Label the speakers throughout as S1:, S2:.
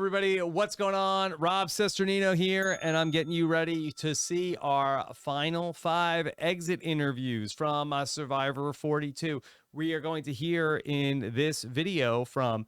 S1: everybody? What's going on? Rob Cesternino here, and I'm getting you ready to see our final 5 exit interviews from Survivor 42. We are going to hear in this video from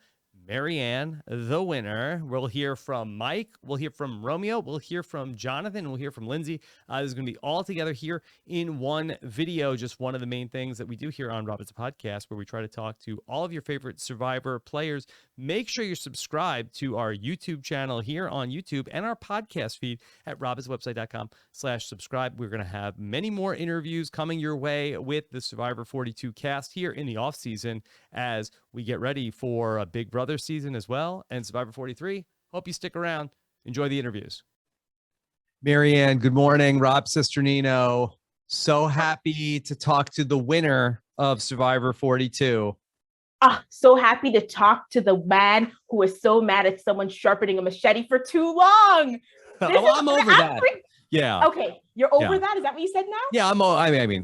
S1: Maryanne, the winner. We'll hear from Mike. We'll hear from Romeo. We'll hear from Jonathan. We'll hear from Lindsay. This is going to be all together here in one video. Just one of the main things that we do here on RHAP, it's a podcast where we try to talk to all of your favorite Survivor players. Make sure you're subscribed to our YouTube channel here on YouTube and our podcast feed at robhasawebsite.com/subscribe. We're going to have many more interviews coming your way with the Survivor 42 cast here in the off season as we get ready for a Big Brother season as well and Survivor 43. Hope you stick around. Enjoy the interviews. Maryanne, good morning. Rob Cesternino. So happy to talk to the winner of Survivor 42.
S2: So happy to talk to the man who was so mad at someone sharpening a machete for too long.
S1: I'm over that. Yeah.
S2: Okay, you're over that? Is that what you said now?
S1: Yeah,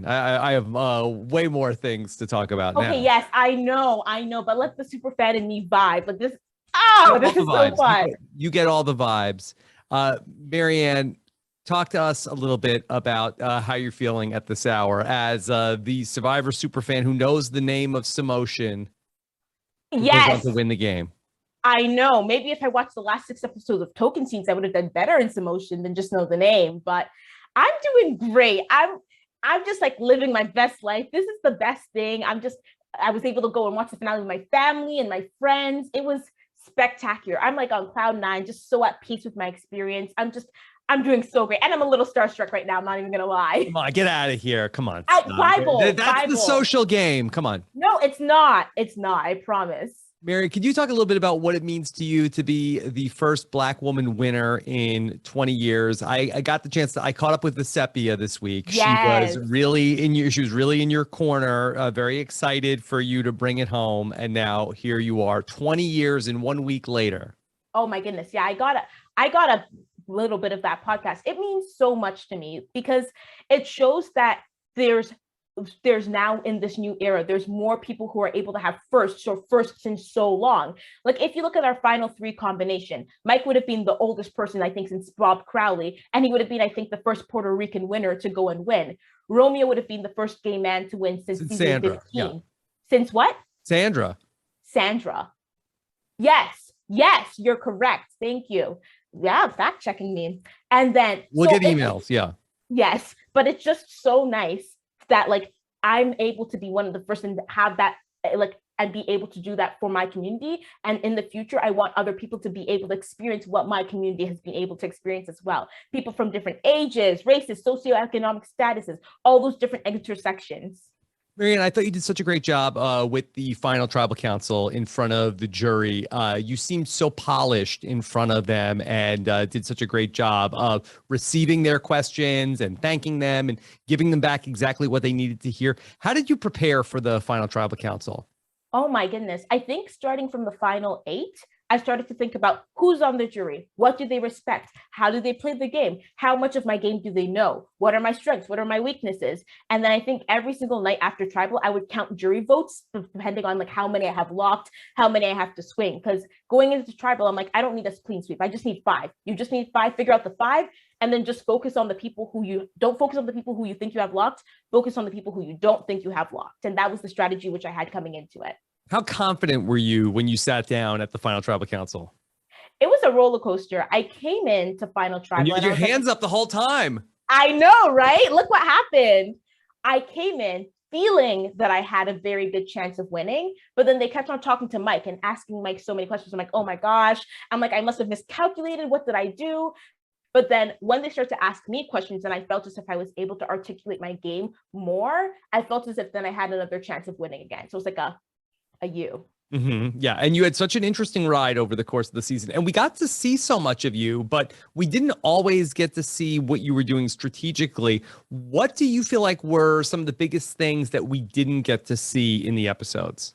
S1: I have way more things to talk about now.
S2: Okay, yes, I know, but let the super fan in me vibe. Like this. This is so fun.
S1: You get all the vibes. Maryanne, talk to us a little bit about how you're feeling at this hour as the Survivor superfan who knows the name of Samotion.
S2: Yes.
S1: To win the game.
S2: I know. Maybe if I watched the last 6 episodes of Token Scenes, I would have done better in Samotion than just know the name. But I'm doing great. I'm just like living my best life. This is the best thing. I was able to go and watch the finale with my family and my friends. It was spectacular. I'm like on cloud 9, just so at peace with my experience. I'm doing so great. And I'm a little starstruck right now. I'm not even going to lie.
S1: Come on, get out of here. Come on.
S2: Bible.
S1: That's the social game. Come on.
S2: No, it's not. It's not. I promise.
S1: Mary, could you talk a little bit about what it means to you to be the first Black woman winner in 20 years? I got the chance I caught up with the Sepia this week.
S2: Yes.
S1: She was really in your corner, very excited for you to bring it home. And now here you are 20 years and 1 week later.
S2: Oh my goodness. Yeah, I got a little bit of that podcast. It means so much to me because it shows that there's now in this new era, there's more people who are able to have firsts since so long. Like if you look at our final 3 combination, Mike would have been the oldest person, I think, since Bob Crowley, and he would have been, I think, the first Puerto Rican winner to go and win. Romeo would have been the first gay man to win since season
S1: Sandra.
S2: 15.
S1: Yeah.
S2: Since what?
S1: Sandra.
S2: Yes, you're correct. Thank you. Yeah, fact checking me. And then
S1: we'll get emails. Yeah.
S2: Yes, but it's just so nice that like I'm able to be one of the first and have that like and be able to do that for my community. And in the future, I want other people to be able to experience what my community has been able to experience as well. People from different ages, races, socioeconomic statuses, all those different intersections.
S1: Maryanne, I thought you did such a great job with the final tribal council in front of the jury. You seemed so polished in front of them and did such a great job of receiving their questions and thanking them and giving them back exactly what they needed to hear. How did you prepare for the final tribal council?
S2: Oh my goodness. I think starting from the final 8, I started to think about who's on the jury. What do they respect? How do they play the game? How much of my game do they know? What are my strengths? What are my weaknesses? And then I think every single night after tribal, I would count jury votes depending on like how many I have locked, how many I have to swing. Because going into tribal, I'm like, I don't need a clean sweep. I just need 5. You just need 5, figure out the 5, and then just focus on the people who you don't focus on the people who you think you have locked, focus on the people who you don't think you have locked. And that was the strategy which I had coming into it.
S1: How confident were you when you sat down at the final tribal council?
S2: It was a roller coaster. I came in to final tribal.
S1: And your hands up the whole time.
S2: I know, right? Look what happened. I came in feeling that I had a very good chance of winning, but then they kept on talking to Mike and asking Mike so many questions. I'm like, oh my gosh. I'm like, I must have miscalculated. What did I do? But then when they start to ask me questions and I felt as if I was able to articulate my game more, I felt as if then I had another chance of winning again. So it's like a you.
S1: Mm-hmm. Yeah. And you had such an interesting ride over the course of the season and we got to see so much of you, but we didn't always get to see what you were doing strategically. What do you feel like were some of the biggest things that we didn't get to see in the episodes?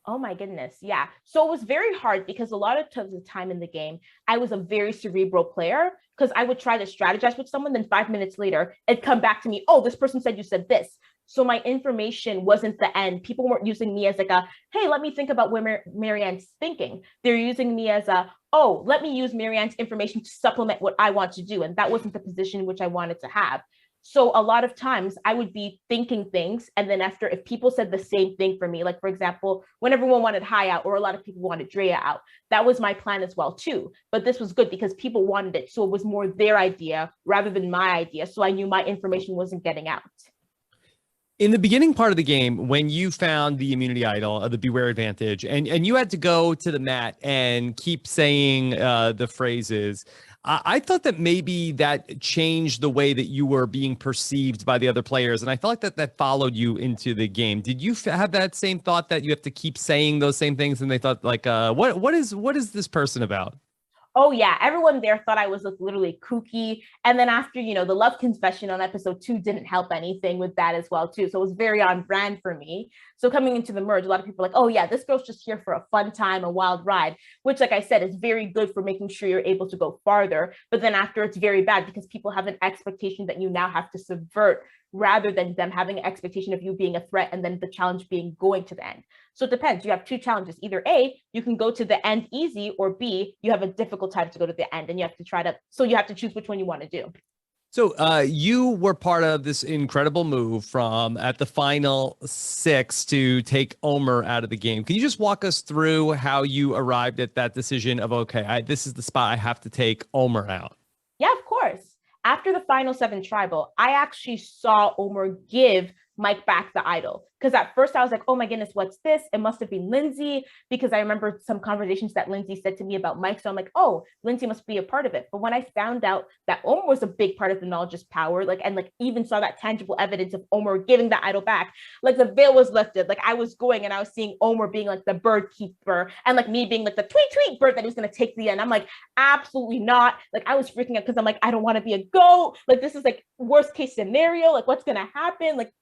S2: Oh my goodness. Yeah. So it was very hard because a lot of the time in the game, I was a very cerebral player because I would try to strategize with someone. Then 5 minutes later, it'd come back to me. Oh, this person said you said this. So my information wasn't the end. People weren't using me as like a, hey, let me think about where Maryanne's thinking. They're using me as a, oh, let me use Maryanne's information to supplement what I want to do. And that wasn't the position which I wanted to have. So a lot of times I would be thinking things. And then after, if people said the same thing for me, like for example, when everyone wanted High out or a lot of people wanted Drea out, that was my plan as well too. But this was good because people wanted it. So it was more their idea rather than my idea. So I knew my information wasn't getting out.
S1: In the beginning part of the game, when you found the immunity idol, the Beware Advantage, and you had to go to the mat and keep saying the phrases, I thought that maybe that changed the way that you were being perceived by the other players. And I felt like that followed you into the game. Did you have that same thought that you have to keep saying those same things? And they thought like, what is this person about?
S2: Oh yeah, everyone there thought I was like literally kooky. And then after, you know, the love confession on episode 2 didn't help anything with that as well too. So it was very on brand for me. So coming into the merge, a lot of people are like, oh yeah, this girl's just here for a fun time, a wild ride, which like I said, is very good for making sure you're able to go farther. But then after, it's very bad because people have an expectation that you now have to subvert rather than them having an expectation of you being a threat and then the challenge being going to the end. So it depends. You have 2 challenges. Either A, you can go to the end easy, or B, you have a difficult time to go to the end and you have to you have to choose which one you want to do.
S1: So you were part of this incredible move from at the final 6 to take Omer out of the game. Can you just walk us through how you arrived at that decision of, okay, this is the spot I have to take Omer out?
S2: Yeah, of course. After the final 7 tribal, I actually saw Omer give Mike back the idol. Because at first I was like, oh my goodness, what's this? It must have been Lindsay, because I remember some conversations that Lindsay said to me about Mike. So I'm like, oh, Lindsay must be a part of it. But when I found out that Omer was a big part of the knowledge is power, and even saw that tangible evidence of Omer giving the idol back, like the veil was lifted. Like I was going and I was seeing Omer being like the bird keeper and like me being like the tweet tweet bird that he was going to take the end. I'm like, absolutely not. Like I was freaking out because I'm like, I don't want to be a goat. Like this is like worst case scenario. Like what's going to happen? Like,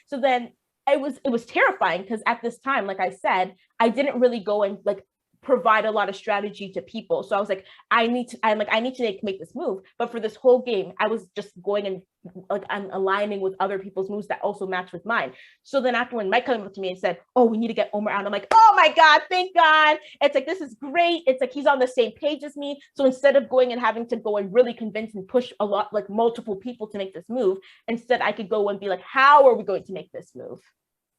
S2: so then it was terrifying because at this time, like I said, I didn't really go and like provide a lot of strategy to people. So I was like, I need to make this move. But for this whole game, I was just going and like I'm aligning with other people's moves that also match with mine. So then after when Mike came up to me and said, oh, we need to get Omer out, I'm like, oh my God, thank God. It's like, this is great. It's like, he's on the same page as me. So instead of going and having to go and really convince and push a lot, like multiple people to make this move, instead I could go and be like, how are we going to make this move?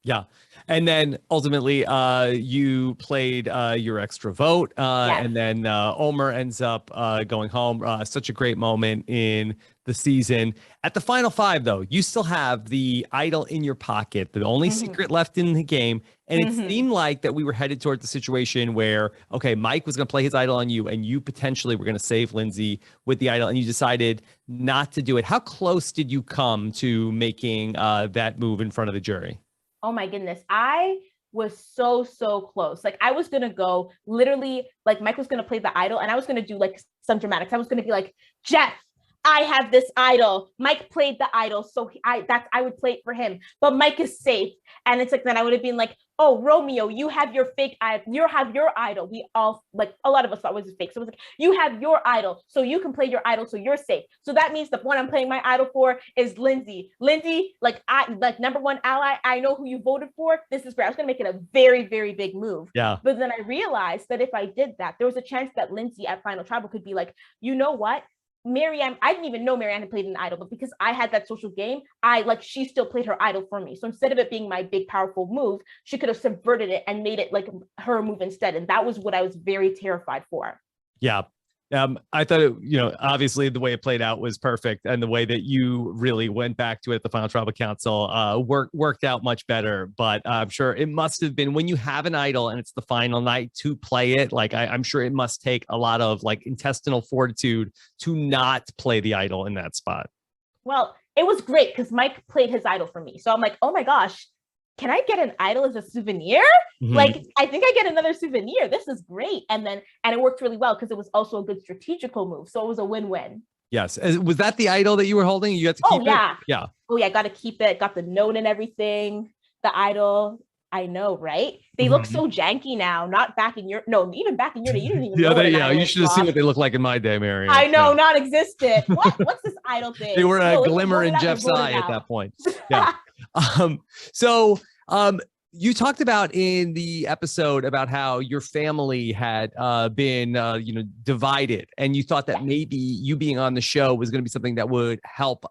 S1: Yeah. And then ultimately you played your extra vote
S2: Yes.
S1: and then Omer ends up going home. Such a great moment in the season. At the final 5, though, you still have the idol in your pocket, the only secret left in the game. And it seemed like that we were headed towards the situation where, okay, Mike was going to play his idol on you and you potentially were going to save Lindsay with the idol and you decided not to do it. How close did you come to making that move in front of the jury?
S2: Oh my goodness. I was so close. Like I was going to go literally, like Mike was going to play the idol and I was going to do like some dramatics. I was going to be like, Jeff, I have this idol. Mike played the idol. So I would play it for him, but Mike is safe. And it's like, then I would have been like, oh, Romeo, you have your fake idol. You have your idol. We all, like a lot of us thought it was fake. So it was like, you have your idol. So you can play your idol. So you're safe. So that means the one I'm playing my idol for is Lindsay. Lindsay, like #1 ally. I know who you voted for. This is great. I was going to make it a very, very big move.
S1: Yeah.
S2: But then I realized that if I did that, there was a chance that Lindsay at Final Tribal could be like, you know what? Maryanne, I didn't even know Maryanne had played an idol, but because I had that social game, she still played her idol for me. So instead of it being my big, powerful move, she could have subverted it and made it like her move instead. And that was what I was very terrified for.
S1: Yeah. I thought obviously the way it played out was perfect, and the way that you really went back to it at the Final Tribal Council worked out much better. But I'm sure it must have been when you have an idol and it's the final night to play it. Like I'm sure it must take a lot of like intestinal fortitude to not play the idol in that spot.
S2: Well, it was great because Mike played his idol for me. So I'm like, oh my gosh, can I get an idol as a souvenir? Like, I think I get another souvenir. This is great. And it worked really well because it was also a good strategical move. So it was a win-win.
S1: Yes. Was that the idol that you were holding? You got to keep it? Yeah.
S2: Oh yeah, got to keep it. Got the note and everything. The idol. I know, right? They look so janky now. Not back in your, no, even back in your day, you didn't even know.
S1: You should have seen what they look like in my day, Maryanne.
S2: I know, non-existent. What's this idol thing?
S1: They were a glimmer in Jeff's eye at that point. Yeah. So You talked about in the episode about how your family had been, divided, and you thought that maybe you being on the show was going to be something that would help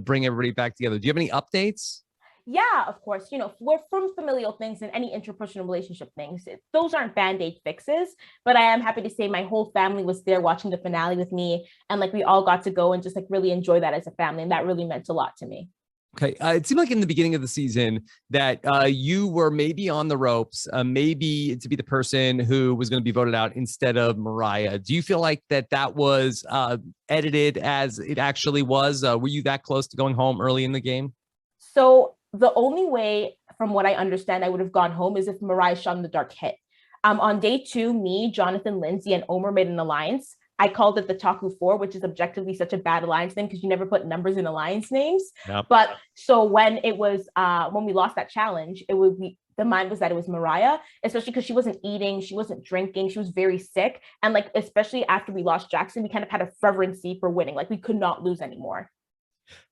S1: bring everybody back together. Do you have any updates?
S2: Yeah, of course. We're from familial things and any interpersonal relationship things. Those aren't band-aid fixes, but I am happy to say my whole family was there watching the finale with me. And like we all got to go and just like really enjoy that as a family. And that really meant a lot to me.
S1: Okay. It seemed like in the beginning of the season that you were maybe on the ropes, maybe to be the person who was going to be voted out instead of Mariah. Do you feel like that was edited as it actually was? Were you that close to going home early in the game?
S2: So the only way, from what I understand, I would have gone home is if Mariah Shot in the Dark hit. On day 2, me, Jonathan, Lindsay, and Omer made an alliance. I called it the Taku Four, which is objectively such a bad alliance name because you never put numbers in alliance names.
S1: Yep.
S2: But so when it was when we lost that challenge, it would be the mind was that it was Mariah, especially because she wasn't eating, she wasn't drinking, she was very sick, and like especially after we lost Jackson, we kind of had a fervency for winning, like we could not lose anymore.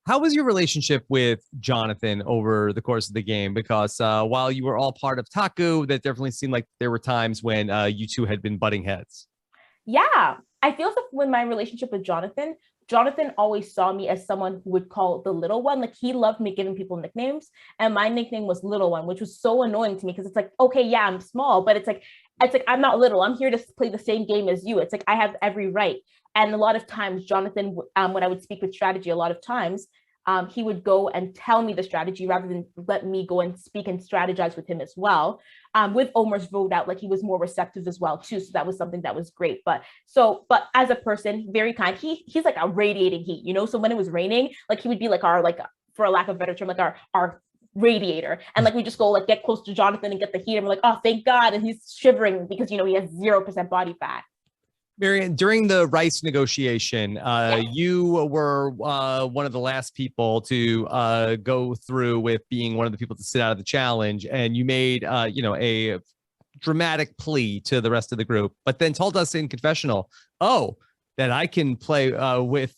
S1: How was your relationship with Jonathan over the course of the game? Because while you were all part of Taku, that definitely seemed like there were times when you two had been butting heads.
S2: Yeah, I feel like when my relationship with Jonathan always saw me as someone who would call the little one. Like he loved me giving people nicknames, and my nickname was Little One, which was so annoying to me because it's like, okay, yeah, I'm small, but it's like I'm not little. I'm here to play the same game as you. It's like I have every right. And a lot of times, Jonathan, when I would speak with strategy, a lot of times he would go and tell me the strategy rather than let me go and speak and strategize with him as well. With Omer's vote out, like he was more receptive as well too. So that was something that was great. But as a person, very kind. He's like a radiating heat, So when it was raining, like he would be like our for a lack of a better term, like our radiator. And like we just go like get close to Jonathan and get the heat. And we're like, oh, thank God. And he's shivering because he has 0% body fat.
S1: Maryanne, during the rice negotiation, you were one of the last people to go through with being one of the people to sit out of the challenge, and you made a dramatic plea to the rest of the group, but then told us in confessional, that I can play with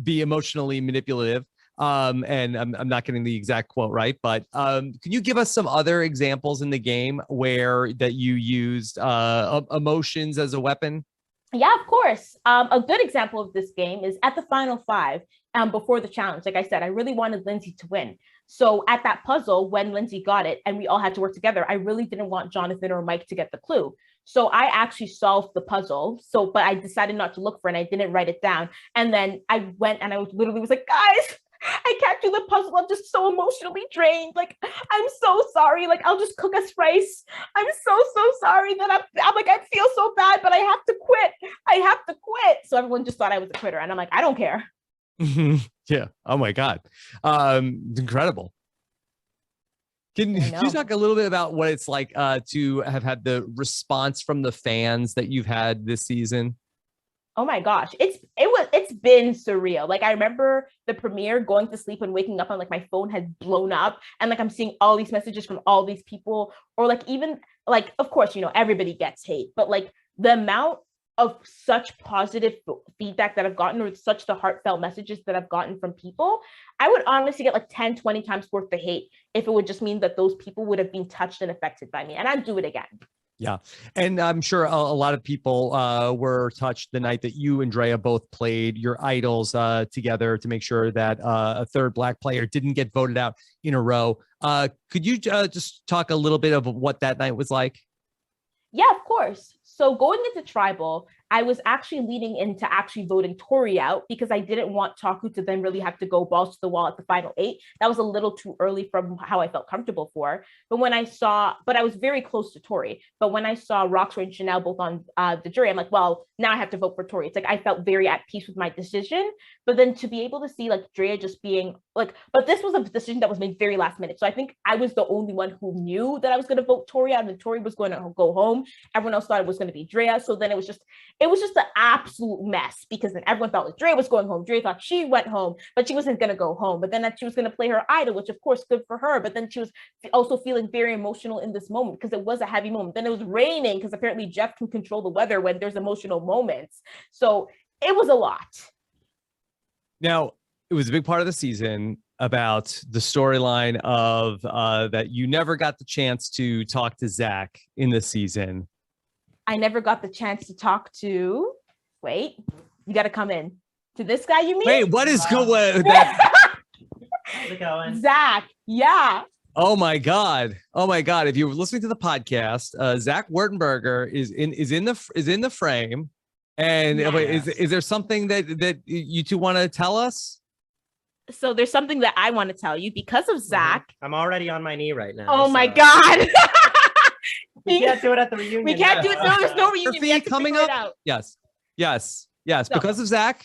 S1: be emotionally manipulative. And I'm not getting the exact quote right, but can you give us some other examples in the game where that you used emotions as a weapon?
S2: Yeah, of course. A good example of this game is at the final 5, before the challenge. Like I said, I really wanted Lindsay to win. So at that puzzle, when Lindsay got it and we all had to work together, I really didn't want Jonathan or Mike to get the clue. So I actually solved the puzzle. But I decided not to look for it. And I didn't write it down. And then I went and I literally was like, guys, I can't do the puzzle. I'm just so emotionally drained. Like, I'm so sorry. Like, I'll just cook us rice. I'm so sorry that I'm like, I feel so bad, but I have to quit. I have to quit. So everyone just thought I was a quitter. And I'm like, I don't care.
S1: Yeah. Oh my God. Incredible. Can you talk a little bit about what it's like to have had the response from the fans that you've had this season?
S2: Oh my gosh, it's been surreal. Like I remember the premiere, going to sleep and waking up and like my phone had blown up and like I'm seeing all these messages from all these people, or like even like of course everybody gets hate, but like the amount of such positive feedback that I've gotten, or such the heartfelt messages that I've gotten from people, I would honestly get like 10, 20 times worth the hate if it would just mean that those people would have been touched and affected by me, and I'd do it again.
S1: Yeah. And I'm sure a lot of people were touched the night that you and Drea both played your idols together to make sure that a third Black player didn't get voted out in a row. Could you just talk a little bit of what that night was like?
S2: Yeah, of course. So going into Tribal, I was actually leaning into actually voting Tori out because I didn't want Taku to then really have to go balls to the wall at the final 8. That was a little too early from how I felt comfortable for. But I was very close to Tori. But when I saw Roxroy and Chanel both on the jury, I'm like, well, now I have to vote for Tori. It's like I felt very at peace with my decision. But then to be able to see like Drea just being like, but this was a decision that was made very last minute. So I think I was the only one who knew that I was going to vote Tori out and then Tori was going to go home. Everyone else thought it was going to be Drea. So then it was just an absolute mess because then everyone felt like Drea was going home. Drea thought she went home, but she wasn't going to go home. But then that she was going to play her idol, which of course good for her. But then she was also feeling very emotional in this moment because it was a heavy moment. Then it was raining because apparently Jeff can control the weather when there's emotional moments. So it was a lot.
S1: Now, it was a big part of the season. about the storyline of that you never got the chance to talk to Zach in the season.
S2: I never got the chance to talk to. Wait, you got to come in to this guy. You mean?
S1: Wait, what is good with that?
S3: How's it going?
S2: Zach. Yeah.
S1: Oh my God. Oh my God. If you were listening to the podcast, Zach Wertenberger is in the frame. And
S2: Yes.
S1: is there something that you two want to tell us?
S2: So there's something that I want to tell you because of Zach.
S3: I'm already on my knee right now.
S2: Oh my
S3: so-
S2: God.
S3: We can't do it at the reunion.
S2: We can't do it. No, there's no reunion.
S1: Murphy
S2: We have to
S1: coming
S2: figure it
S1: up?
S2: out.
S1: Yes.
S2: So-
S1: Because of Zach.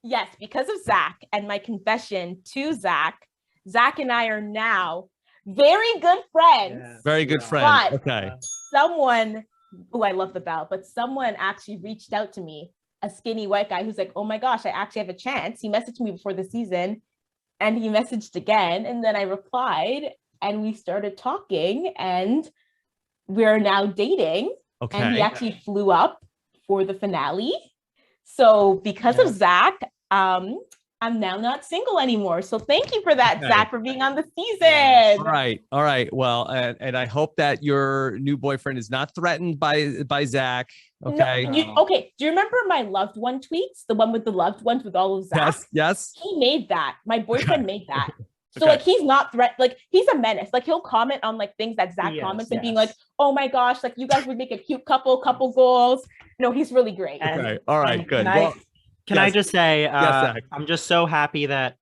S2: Yes, because of Zach and my confession to Zach. Zach and I are now very good friends.
S3: Yeah.
S1: Very good friend.
S2: But-
S1: Okay.
S2: Someone, oh, I love the bell, but someone actually reached out to me, a skinny white guy who's like, oh my gosh, I actually have a chance. He messaged me before the season and he messaged again. And then I replied and we started talking and we're now dating.
S1: Okay.
S2: And he actually flew up for the finale. So because of Zach, I'm now not single anymore. So thank you for that,
S1: Okay.
S2: Zach, for being on the season.
S1: All right. Well, and I hope that your new boyfriend is not threatened by Zach. Okay.
S2: No, okay. Do you remember my loved one tweets? The one with the loved ones with all of Zach?
S1: Yes.
S2: He made that. My boyfriend made that. So
S1: Okay.
S2: like he's not like he's a menace. Like he'll comment on like things that Zach
S3: Yes,
S2: comments and being
S3: yes.
S2: like, oh my gosh, like you guys would make a cute couple goals. No, he's really great.
S3: And-
S1: Okay. All right.
S3: and
S1: Good.
S3: Can I
S1: yes.
S3: just say,
S1: Zach.
S3: I'm just so happy that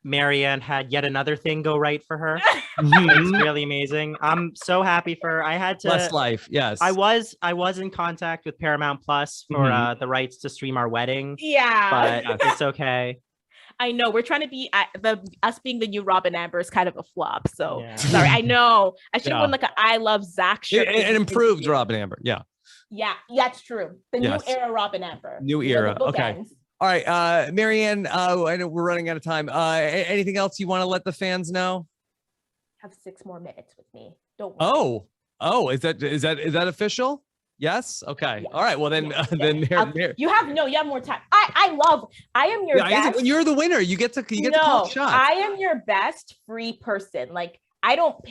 S3: Maryanne had yet another thing go right for her.
S1: Mhm.
S3: It's really amazing. I'm so happy for her. I had to.
S1: Blessed life. Yes.
S3: I was in contact with Paramount Plus for
S1: Mhm.
S3: the rights to stream our wedding,
S2: Yeah.
S3: but it's okay.
S2: I know we're trying to be us being the new Robin Amber is kind of a flop. So
S3: Yeah.
S2: sorry. I know I should have
S1: Yeah.
S2: worn like a I love Zach shirt.
S1: It improved Robin Amber. Yeah.
S2: Yeah, that's true. The
S1: Yes.
S2: new era Robin Amber.
S1: New
S2: You know, the
S1: era. Okay.
S2: bookends.
S1: All right. Maryanne, I know we're running out of time. Anything else you want to let the fans know?
S2: Have 6 more minutes with me. Don't worry.
S1: Oh, is that official? Yes. Okay.
S2: Yes.
S1: All right. Well, then,
S2: Yes.
S1: then
S2: You have more time. I am your best.
S1: when you're the winner, you get to call shots.
S2: I am your best free person. Like I don't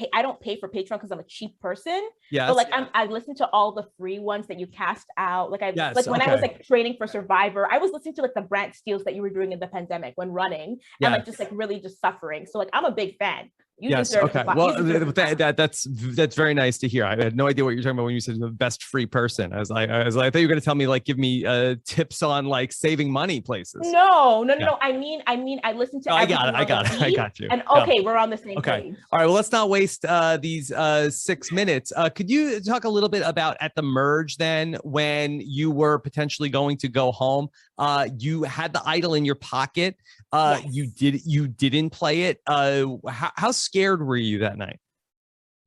S2: pay for Patreon because I'm a cheap person.
S1: Yes.
S2: But like I listen to all the free ones that you cast out. Like
S1: Yes,
S2: like when I was
S1: okay.
S2: like training for Survivor, I was listening to like the Brant Steels that you were doing in the pandemic when running and like
S1: Yes.
S2: just like really just suffering. So like I'm a big fan. You
S1: Yes.
S2: deserve
S1: Okay.
S2: to
S1: Well,
S2: you deserve to
S1: that's very nice to hear. I had no idea what you're talking about when you said the best free person. I thought you were going to tell me like give me tips on like saving money places.
S2: No.
S1: Yeah.
S2: I mean, I listen to.
S1: No, I got
S2: everything on the
S1: it. I
S2: feed,
S1: got you.
S2: And
S1: Yeah.
S2: okay, we're on the same
S1: Okay.
S2: page.
S1: All right. Well, let's not waste these 6 minutes. Could you talk a little bit about at the merge then when you were potentially going to go home? You had the idol in your pocket.
S2: Yes.
S1: You didn't play it. How scared were you that night?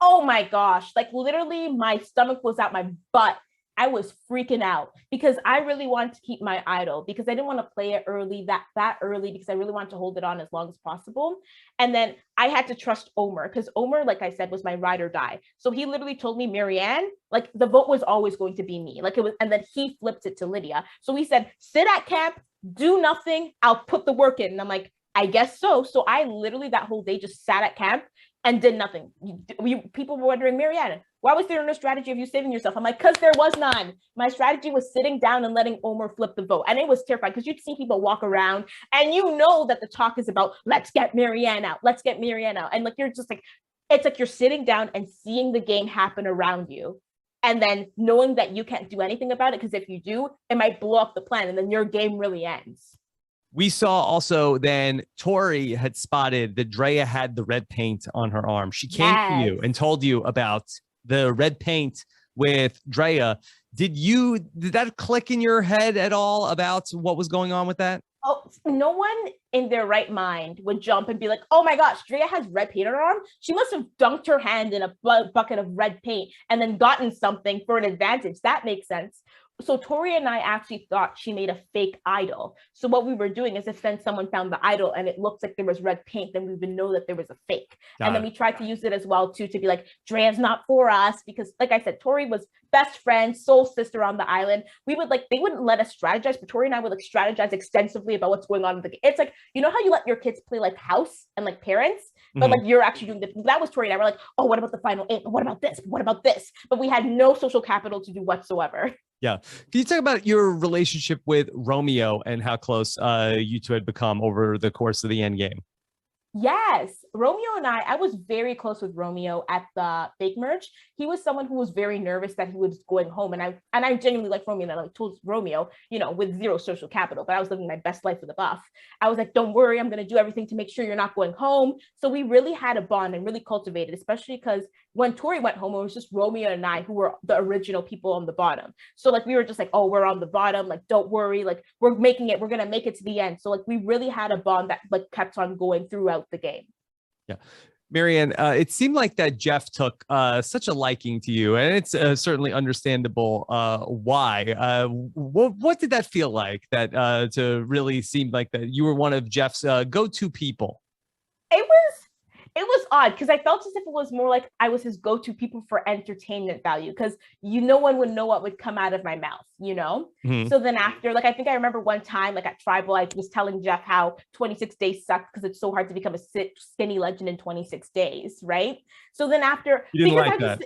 S2: Oh my gosh, like literally my stomach was out my butt. I was freaking out because I really wanted to keep my idol because I didn't want to play it early that early because I really wanted to hold it on as long as possible. And then I had to trust Omer because Omer, like I said, was my ride or die. So he literally told me, Maryanne, like the vote was always going to be me. Like it was, and then he flipped it to Lydia. So he said, sit at camp, do nothing, I'll put the work in. And I'm like, I guess so. So I literally that whole day just sat at camp and did nothing. People were wondering, Maryanne, why was there no strategy of you saving yourself? I'm like, because there was none. My strategy was sitting down and letting Omer flip the vote. And it was terrifying because you'd see people walk around and you know that the talk is about, let's get Maryanne out. Let's get Maryanne out. And like, you're just like, it's like you're sitting down and seeing the game happen around you. And then knowing that you can't do anything about it, because if you do, it might blow up the plan and then your game really ends.
S1: We saw also then Tori had spotted that Drea had the red paint on her arm. She came to you
S2: Yes.
S1: and told you about the red paint with Drea. Did that click in your head at all about what was going on with that?
S2: Oh, no one in their right mind would jump and be like, oh my gosh, Drea has red paint on her arm. She must have dunked her hand in a bucket of red paint and then gotten something for an advantage. That makes sense. so Tori and I actually thought she made a fake idol. So what we were doing is if then someone found the idol and it looks like there was red paint, then we would know that there was a fake. And then we tried to use it as well too, to be like, Drea's not for us, because like I said, Tori was best friend, soul sister on the island. We would like, they wouldn't let us strategize, but Tori and I would like strategize extensively about what's going on in the game. It's like, you know how you let your kids play like house and like parents, but like you're actually doing the, that was Tori and I were like, oh, what about the final 8? What about this? What about this? But we had no social capital to do whatsoever.
S1: Yeah. Can you talk about your relationship with Romeo and how close you two had become over the course of the end game?
S2: Yes, Romeo and I was very close with Romeo at the fake merge. He was someone who was very nervous that he was going home. And I genuinely like Romeo, and I like told Romeo, you know, with zero social capital, but I was living my best life with a buff. I was like, don't worry, I'm going to do everything to make sure you're not going home. So we really had a bond and really cultivated, especially because when Tori went home, it was just Romeo and I who were the original people on the bottom. So like, we were just like, oh, we're on the bottom. Like, don't worry. Like, we're making it, we're going to make it to the end. So like, we really had a bond that like kept on going throughout the game.
S1: Yeah. Maryanne, it seemed like that Jeff took such a liking to you, and it's certainly understandable why. What did that feel like, that to really seem like that you were one of Jeff's go-to people?
S2: It was odd because I felt as if it was more like I was his go-to people for entertainment value, because no one would know what would come out of my mouth, you know? So then after, like, I think I remember one time, like at Tribal, I was telling Jeff how 26 days sucked because it's so hard to become a skinny legend in 26 days, right? So then after,
S1: you didn't like that.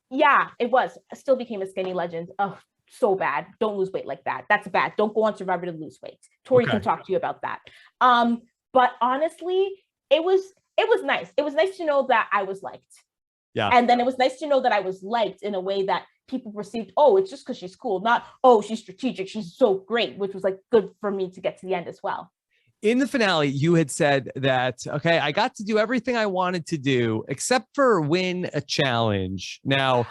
S2: Yeah, it was. I still became a skinny legend. Oh, so bad. Don't lose weight like that. That's bad. Don't go on Survivor to lose weight. Tori can talk to you about that. But honestly, it was nice. It was nice to know that I was liked.
S1: Yeah.
S2: And then it was nice to know that I was liked in a way that people perceived, oh, it's just because she's cool, not, oh, she's strategic, she's so great, which was like good for me to get to the end as well.
S1: In the finale, you had said that, okay, I got to do everything I wanted to do except for win a challenge. Now,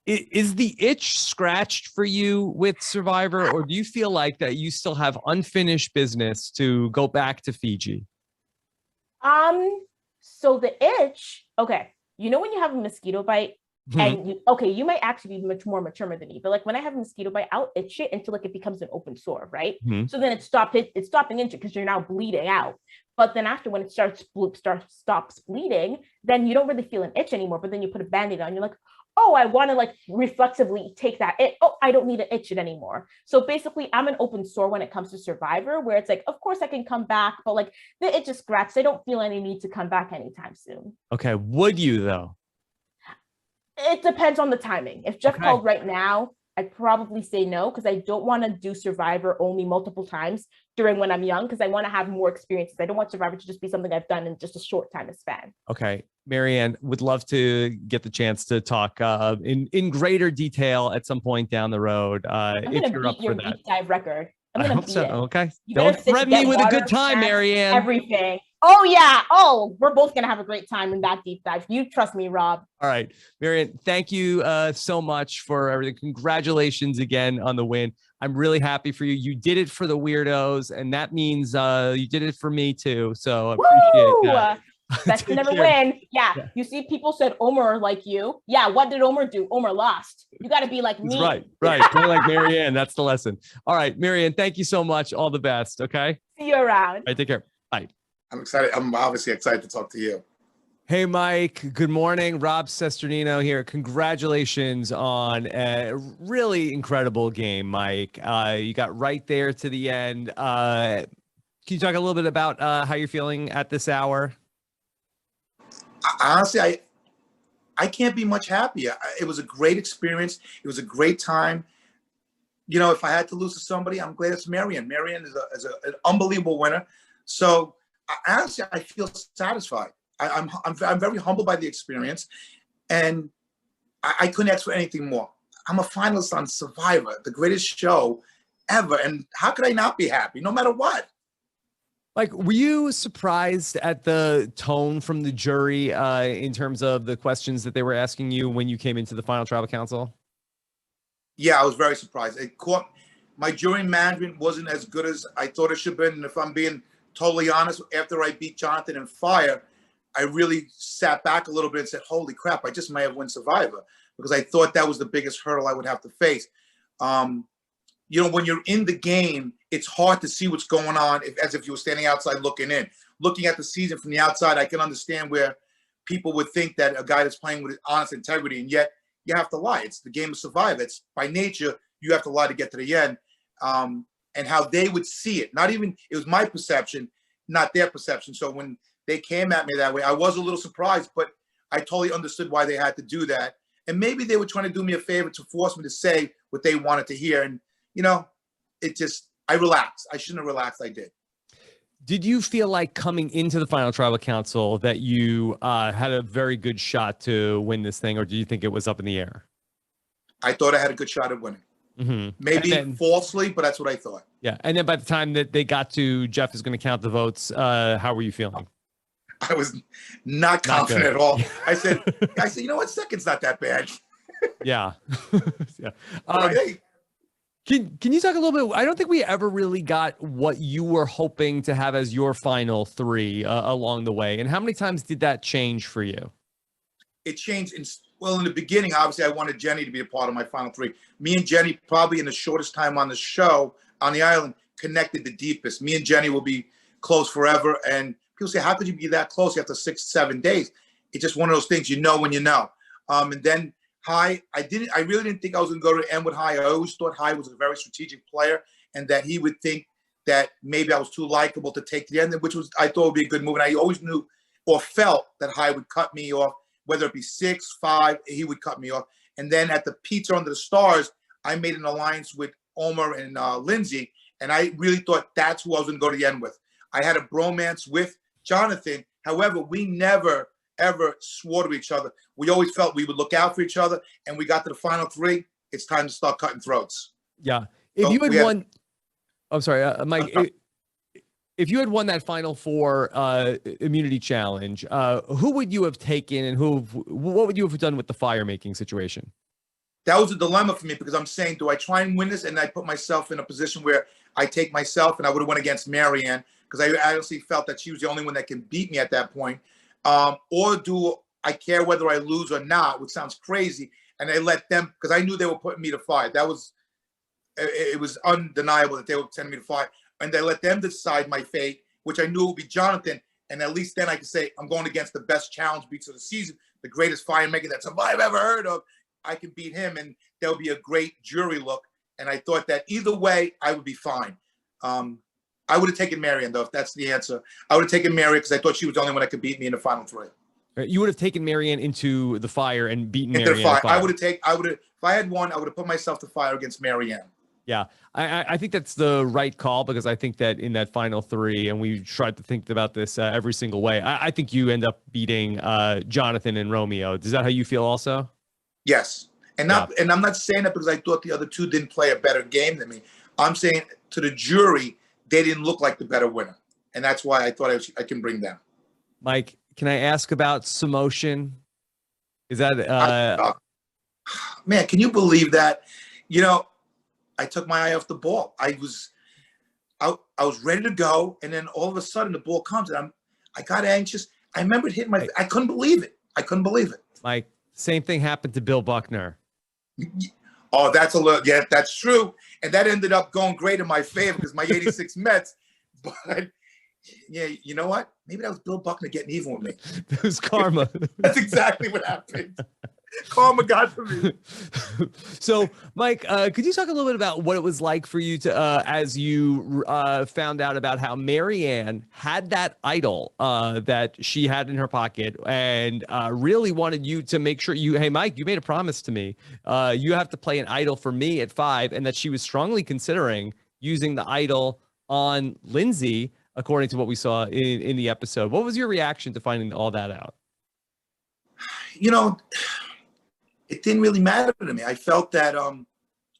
S1: is the itch scratched for you with Survivor, or do you feel like that you still have unfinished business to go back to Fiji?
S2: So the itch, okay, you know when you have a mosquito bite and you might actually be much more mature than me, but like when I have a mosquito bite, I'll itch it until like it becomes an open sore, right? So then it's stopping itching because you're now bleeding out. But then after, when it stops bleeding, then you don't really feel an itch anymore, but then you put a Band-Aid on, you're like, oh, I want to like reflexively take that itch. Oh, I don't need to itch it anymore. So basically, I'm an open sore when it comes to Survivor, where it's like, of course I can come back, but like the itch is scratched. I don't feel any need to come back anytime soon.
S1: Okay, would you though?
S2: It depends on the timing. If Jeff called right now, I'd probably say no, because I don't want to do Survivor only multiple times during when I'm young, because I want to have more experiences. I don't want Survivor to just be something I've done in just a short time span.
S1: Okay. Maryanne, would love to get the chance to talk in greater detail at some point down the road. If you're up for that.
S2: Deep dive record. I'm going to beat it.
S1: Okay. Don't threaten me with a good time, Maryanne.
S2: Everything. Oh, yeah. Oh, we're both going to have a great time in that deep dive. You trust me, Rob.
S1: All right. Maryanne, thank you so much for everything. Congratulations again on the win. I'm really happy for you. You did it for the weirdos, and that means you did it for me too. So I appreciate that.
S2: Best to never win. Yeah. You see, people said Omar like you. Yeah. What did Omar do? Omar lost. You got to be like me.
S1: That's right. Play like Maryanne. That's the lesson. All right, Maryanne, thank you so much. All the best. Okay.
S2: See you around.
S1: All right. Take care. Bye.
S4: I'm excited. I'm obviously excited to talk to you.
S1: Hey, Mike. Good morning. Rob Cesternino here. Congratulations on a really incredible game, Mike. You got right there to the end. Can you talk a little bit about how you're feeling at this hour?
S4: Honestly, I can't be much happier. It was a great experience. It was a great time. You know, if I had to lose to somebody, I'm glad it's Maryanne. Maryanne is an unbelievable winner. So honestly, I feel satisfied. I'm very humbled by the experience, and I couldn't ask for anything more. I'm a finalist on Survivor, the greatest show ever, and how could I not be happy, no matter what?
S1: Like, were you surprised at the tone from the jury in terms of the questions that they were asking you when you came into the final tribal council?
S4: Yeah, I was very surprised. It caught my jury management wasn't as good as I thought it should have been. And if I'm being totally honest, after I beat Jonathan in Fire, I really sat back a little bit and said, holy crap, I just might have won Survivor, because I thought that was the biggest hurdle I would have to face. You know, when you're in the game, it's hard to see what's going on as if you were standing outside looking in. Looking at the season from the outside, I can understand where people would think that a guy that's playing with honest integrity, and yet you have to lie. It's the game of survival. It's by nature, you have to lie to get to the end. And how they would see it. Not even, it was my perception, not their perception. So when they came at me that way, I was a little surprised, but I totally understood why they had to do that. And maybe they were trying to do me a favor to force me to say what they wanted to hear. And, you know, it just, I relaxed. I shouldn't have relaxed. I did.
S1: Did you feel like coming into the final tribal council that you had a very good shot to win this thing, or do you think it was up in the air?
S4: I thought I had a good shot at winning.
S1: Mm-hmm.
S4: Maybe then, falsely, but that's what I thought.
S1: Yeah. And then by the time that they got to Jeff is going to count the votes, how were you feeling?
S4: I was not confident at all. I said, you know what? Second's not that bad.
S1: Yeah. Yeah.
S4: Hey.
S1: Can you talk a little bit? I don't think we ever really got what you were hoping to have as your final three along the way. And how many times did that change for you?
S4: It changed. In the beginning, obviously, I wanted Jenny to be a part of my final three. Me and Jenny, probably in the shortest time on the show, on the island, connected the deepest. Me and Jenny will be close forever. And people say, how could you be that close after 6-7 days? It's just one of those things, you know when you know. And then Hai, I really didn't think I was going to go to the end with Hai. I always thought Hai was a very strategic player and that he would think that maybe I was too likable to take the end, which was, I thought would be a good move. And I always knew or felt that Hai would cut me off, whether it be 6, 5, he would cut me off. And then at the Pizza Under the Stars, I made an alliance with Omar and Lindsay, and I really thought that's who I was going to go to the end with. I had a bromance with Jonathan. However, we never, ever swore to each other. We always felt we would look out for each other, and we got to the final three. It's time to start cutting throats.
S1: Yeah. If you had won, I'm sorry, Mike, if you had won that final four immunity challenge, who would you have taken and what would you have done with the fire making situation?
S4: That was a dilemma for me because I'm saying, do I try and win this? And I put myself in a position where I take myself, and I would have went against Maryanne because I honestly felt that she was the only one that can beat me at that point. Or do I care whether I lose or not, which sounds crazy. And I let them, because I knew they were putting me to fire. It was undeniable that they were sending me to fire. And I let them decide my fate, which I knew would be Jonathan. And at least then I could say, I'm going against the best challenge beats of the season, the greatest fire maker that I've ever heard of. I can beat him, and there'll be a great jury look. And I thought that either way, I would be fine. I would have taken Maryanne, though, if that's the answer. I would have taken Maryanne because I thought she was the only one that could beat me in the final three.
S1: You would have taken Maryanne into the fire and beaten
S4: into
S1: Maryanne.
S4: If I had won, I would have put myself to fire against Maryanne.
S1: Yeah, I think that's the right call because I think that in that final three, and we tried to think about this every single way, I think you end up beating Jonathan and Romeo. Is that how you feel also?
S4: Yes. And I'm not saying that because I thought the other two didn't play a better game than me. I'm saying to the jury, they didn't look like the better winner. And that's why I thought I can bring them. Mike,
S1: can I ask about Samotion? Is that
S4: man, can you believe that? You know, I took my eye off the ball. I was ready to go, and then all of a sudden the ball comes, and I got anxious. I remember it hitting my. I couldn't believe it.
S1: Mike, same thing happened to Bill Buckner.
S4: Oh, yeah, that's true, and that ended up going great in my favor because my '86 Mets. But yeah, you know what? Maybe that was Bill Buckner getting even with me.
S1: It was karma.
S4: That's exactly what happened. Karma got to me.
S1: So, Mike, could you talk a little bit about what it was like for you to, as you found out about how Maryanne had that idol that she had in her pocket and really wanted you to make sure hey, Mike, you made a promise to me. You have to play an idol for me at 5, and that she was strongly considering using the idol on Lindsay, according to what we saw in the episode. What was your reaction to finding all that out?
S4: You know, it didn't really matter to me. I felt that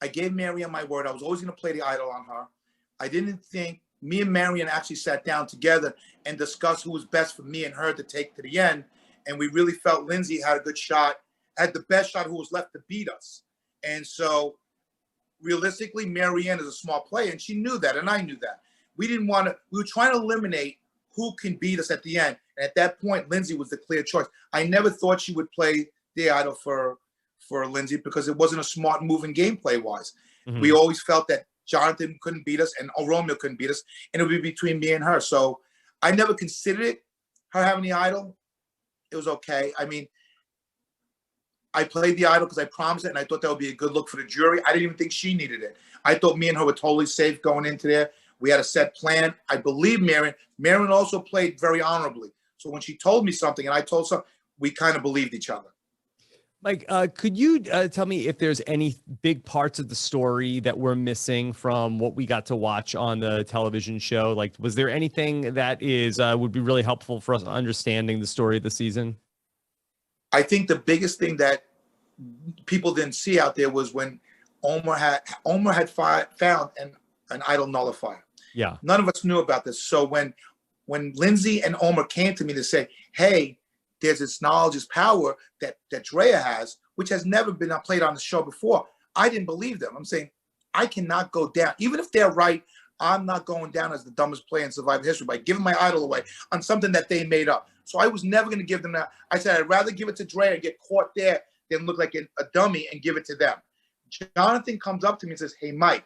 S4: I gave Maryanne my word. I was always going to play the idol on her. I didn't think me and Maryanne actually sat down together and discussed who was best for me and her to take to the end. And we really felt Lindsay had a good shot, had the best shot who was left to beat us. And so realistically, Maryanne is a smart player, and she knew that, and I knew that. We were trying to eliminate who can beat us at the end. And at that point, Lindsay was the clear choice. I never thought she would play the idol for Lindsay because it wasn't a smart move in gameplay wise. We always felt that Jonathan couldn't beat us and Romeo couldn't beat us, and it would be between me and her. So I never considered it, her having the idol. It was okay. I mean, I played the idol because I promised it, and I thought that would be a good look for the jury. I didn't even think she needed it. I thought me and her were totally safe going into there. We had a set plan. I believe Maryanne. Maryanne also played very honorably. So when she told me something and I told something, we kind of believed each other.
S1: Mike, could you tell me if there's any big parts of the story that we're missing from what we got to watch on the television show? Like, was there anything that would be really helpful for us understanding the story of the season?
S4: I think the biggest thing that people didn't see out there was when Omar had found an idol nullifier.
S1: Yeah.
S4: None of us knew about this. So when Lindsay and Omar came to me to say, hey, there's this knowledge, this power that Drea has, which has never been played on the show before, I didn't believe them. I'm saying, I cannot go down. Even if they're right, I'm not going down as the dumbest player in Survivor history by giving my idol away on something that they made up. So I was never going to give them that. I said, I'd rather give it to Drea and get caught there than look like a dummy and give it to them. Jonathan comes up to me and says, hey, Mike,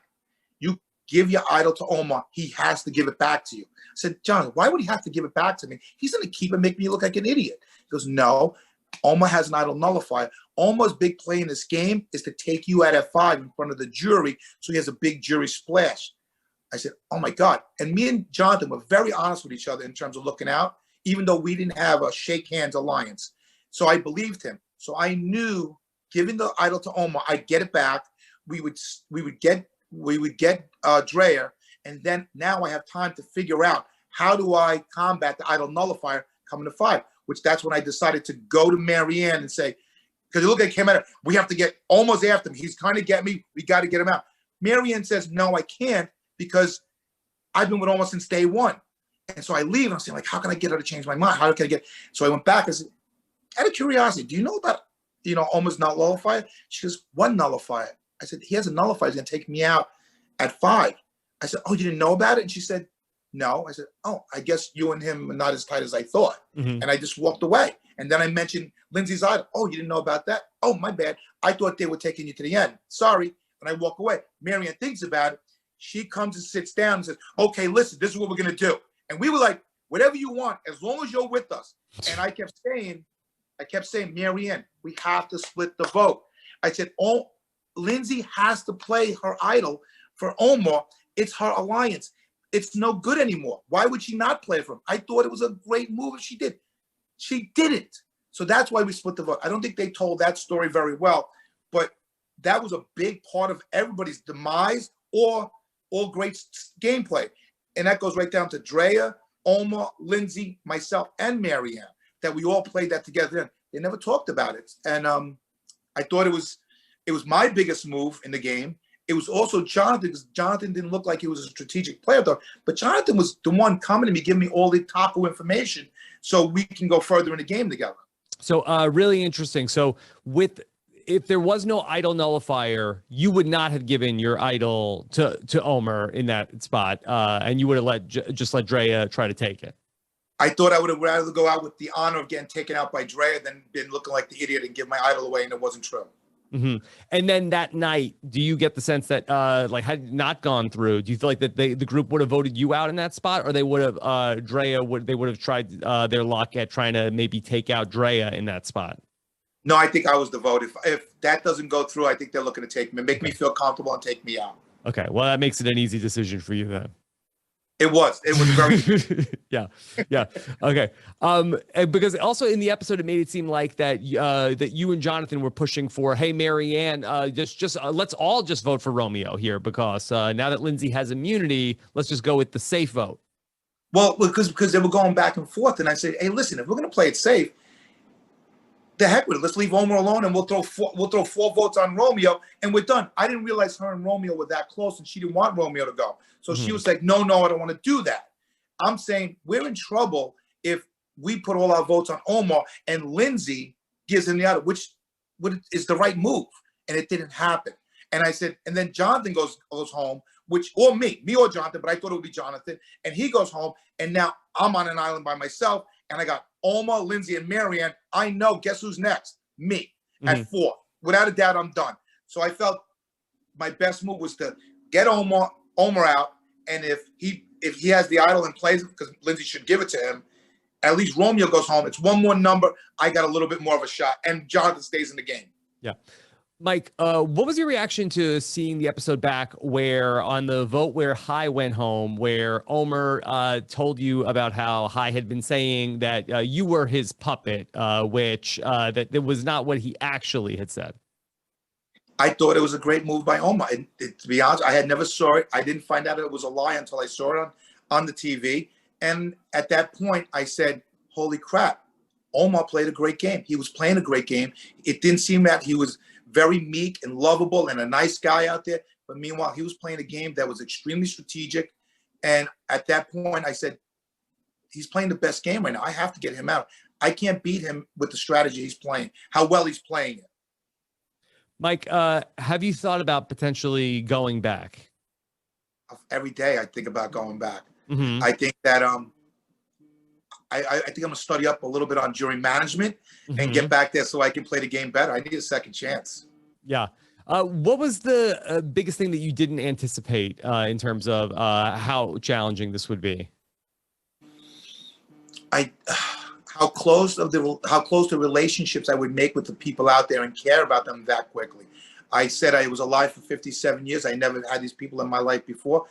S4: you give your idol to Omar. He has to give it back to you. I said, John, why would he have to give it back to me? He's going to keep it, make me look like an idiot. He goes, no, Omar has an idol nullifier. Omar's big play in this game is to take you at F5 in front of the jury so he has a big jury splash. I said, oh, my God. And me and Jonathan were very honest with each other in terms of looking out, even though we didn't have a shake hands alliance. So I believed him. So I knew giving the idol to Omar, I'd get it back. We would get Drea, and then now I have time to figure out how do I combat the idol nullifier coming to 5, which that's when I decided to go to Maryanne and say, because it looked like him, we have to get almost after him. He's kind of get me. We got to get him out. Maryanne says, no, I can't because I've been with Omar since day one. And so I leave and I'm saying, like, how can I get her to change my mind? How can I get? So I went back and said, out of curiosity, do you know about, Omar's nullifier? She goes, what nullifier? I said, he has a nullifier. He's going to take me out at 5. I said, oh, you didn't know about it? And she said, no. I said, oh, I guess you and him are not as tight as I thought. And I just walked away. And then I mentioned Lindsay's idol. Oh, you didn't know about that? Oh, my bad. I thought they were taking you to the end. Sorry. And I walk away. Maryanne thinks about it. She comes and sits down and says, okay, listen, this is what we're going to do. And we were like, whatever you want, as long as you're with us. And I kept saying, Maryanne, we have to split the vote. I said, oh, Lindsay has to play her idol for Omar. It's her alliance. It's no good anymore. Why would she not play for him? I thought it was a great move if she did. She didn't. So that's why we split the vote. I don't think they told that story very well, but that was a big part of everybody's demise or great gameplay. And that goes right down to Drea, Omar, Lindsay, myself, and Maryanne, that we all played that together. They never talked about it. And I thought it was my biggest move in the game. It was also Jonathan, because Jonathan didn't look like he was a strategic player, though. But Jonathan was the one coming to me, giving me all the taco information so we can go further in the game together.
S1: So really interesting. So if there was no idol nullifier, you would not have given your idol to Omar in that spot, and you would have just let Drea try to take it.
S4: I thought I would have rather go out with the honor of getting taken out by Drea than been looking like the idiot and give my idol away, and it wasn't true.
S1: And then that night, do you get the sense that had it not gone through, do you feel like that the group would have voted you out in that spot, or they would have Drea would have tried their luck at trying to maybe take out Drea in that spot?
S4: No, I think I was the vote. If that doesn't go through, I think they're looking to take me, make me feel comfortable and take me out.
S1: Okay, well, that makes it an easy decision for you then.
S4: It was very
S1: yeah. Okay. Because also in the episode, it made it seem like that that you and Jonathan were pushing for, hey, Maryanne, let's all just vote for Romeo here, because now that Lindsay has immunity, let's just go with the safe vote.
S4: Well, because they were going back and forth, and I said, hey, listen, if we're going to play it safe, the heck with it. Let's leave Omar alone, and we'll throw 4 votes on Romeo, and we're done. I didn't realize her and Romeo were that close, and she didn't want Romeo to go. So she was like, no, I don't want to do that. I'm saying we're in trouble if we put all our votes on Omar and Lindsay gives him the other, which is the right move. And it didn't happen. And I said, and then Jonathan goes home, or me or Jonathan, but I thought it would be Jonathan. And he goes home, and now I'm on an island by myself, and I got Omar, Lindsay, and Maryanne. I know, guess who's next? Me at 4. Without a doubt, I'm done. So I felt my best move was to get Omar out, and if he has the idol and plays it, because Lindsay should give it to him, at least Romeo goes home. It's one more number. I got a little bit more of a shot, and Jonathan stays in the game.
S1: Yeah. Mike, what was your reaction to seeing the episode back where on the vote where Hai went home, where Omar told you about how Hai had been saying that you were his puppet, which that was not what he actually had said?
S4: I thought it was a great move by Omar. To be honest, I had never saw it. I didn't find out it was a lie until I saw it on the TV. And at that point, I said, holy crap, Omar played a great game. He was playing a great game. It didn't seem that he was very meek and lovable and a nice guy out there. But meanwhile, he was playing a game that was extremely strategic. And at that point, I said, he's playing the best game right now. I have to get him out. I can't beat him with the strategy he's playing, how well he's playing it.
S1: Mike, have you thought about potentially going back?
S4: Every day I think about going back.
S1: Mm-hmm.
S4: I think that I think I'm gonna study up a little bit on jury management and get back there so I can play the game better. I need a second chance.
S1: Yeah. What was the biggest thing that you didn't anticipate in terms of how challenging this would be?
S4: How close the relationships I would make with the people out there and care about them that quickly. I said I was alive for 57 years. I never had these people in my life before.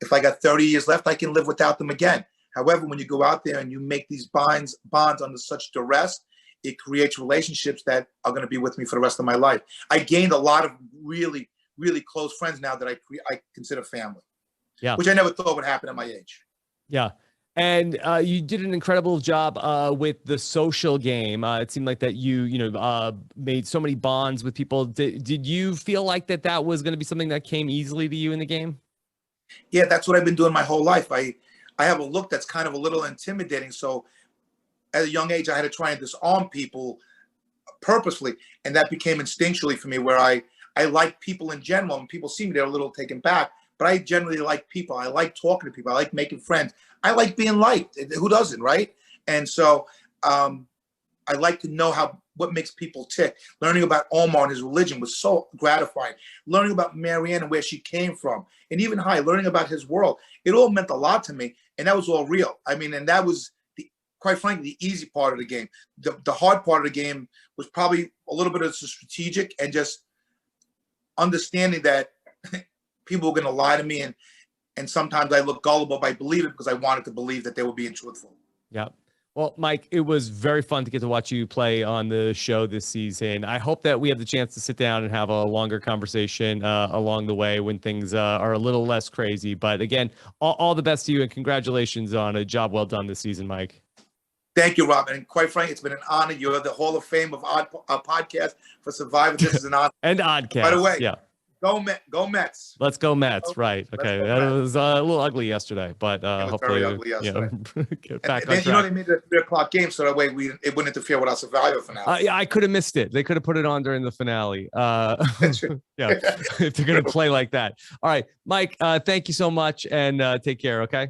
S4: If I got 30 years left, I can live without them again. However, when you go out there and you make these bonds under such duress, it creates relationships that are going to be with me for the rest of my life. I gained a lot of really, really close friends now that I consider family.
S1: Yeah,
S4: which I never thought would happen at my age.
S1: Yeah. And you did an incredible job with the social game. It seemed like that you made so many bonds with people. Did you feel like that was going to be something that came easily to you in the game?
S4: Yeah, that's what I've been doing my whole life. I have a look that's kind of a little intimidating. So at a young age, I had to try and disarm people purposefully. And that became instinctually for me, where I like people in general. When people see me, they're a little taken back. But I generally like people. I like talking to people. I like making friends. I like being liked. Who doesn't, right? And so I like to know what makes people tick. Learning about Omar and his religion was so gratifying. Learning about Maryanne and where she came from. And even Hai, learning about his world. It all meant a lot to me. And that was all real. I mean, and that was, quite frankly, the easy part of the game. The hard part of the game was probably a little bit of the strategic and just understanding that people were going to lie to me. And sometimes I look gullible by believing because I wanted to believe that they were being truthful.
S1: Yeah. Well, Mike, it was very fun to get to watch you play on the show this season. I hope that we have the chance to sit down and have a longer conversation along the way when things are a little less crazy. But again, all the best to you and congratulations on a job well done this season, Mike.
S4: Thank you, Rob. And quite frankly, it's been an honor. You're the Hall of Fame of podcast for Survivor. This is an honor.
S1: And Oddcast.
S4: By the way,
S1: yeah.
S4: Go Mets.
S1: Let's go Mets. Right. Okay. That was a little ugly yesterday, but
S4: very
S1: hopefully
S4: ugly yesterday.
S1: Get back
S4: and
S1: on
S4: then,
S1: track.
S4: they made the 3 o'clock game, so that way it wouldn't interfere with our Survivor finale.
S1: Yeah, I could have missed it. They could have put it on during the finale.
S4: That's true.
S1: Yeah, if they're going to play like that. All right, Mike, thank you so much and take care, okay?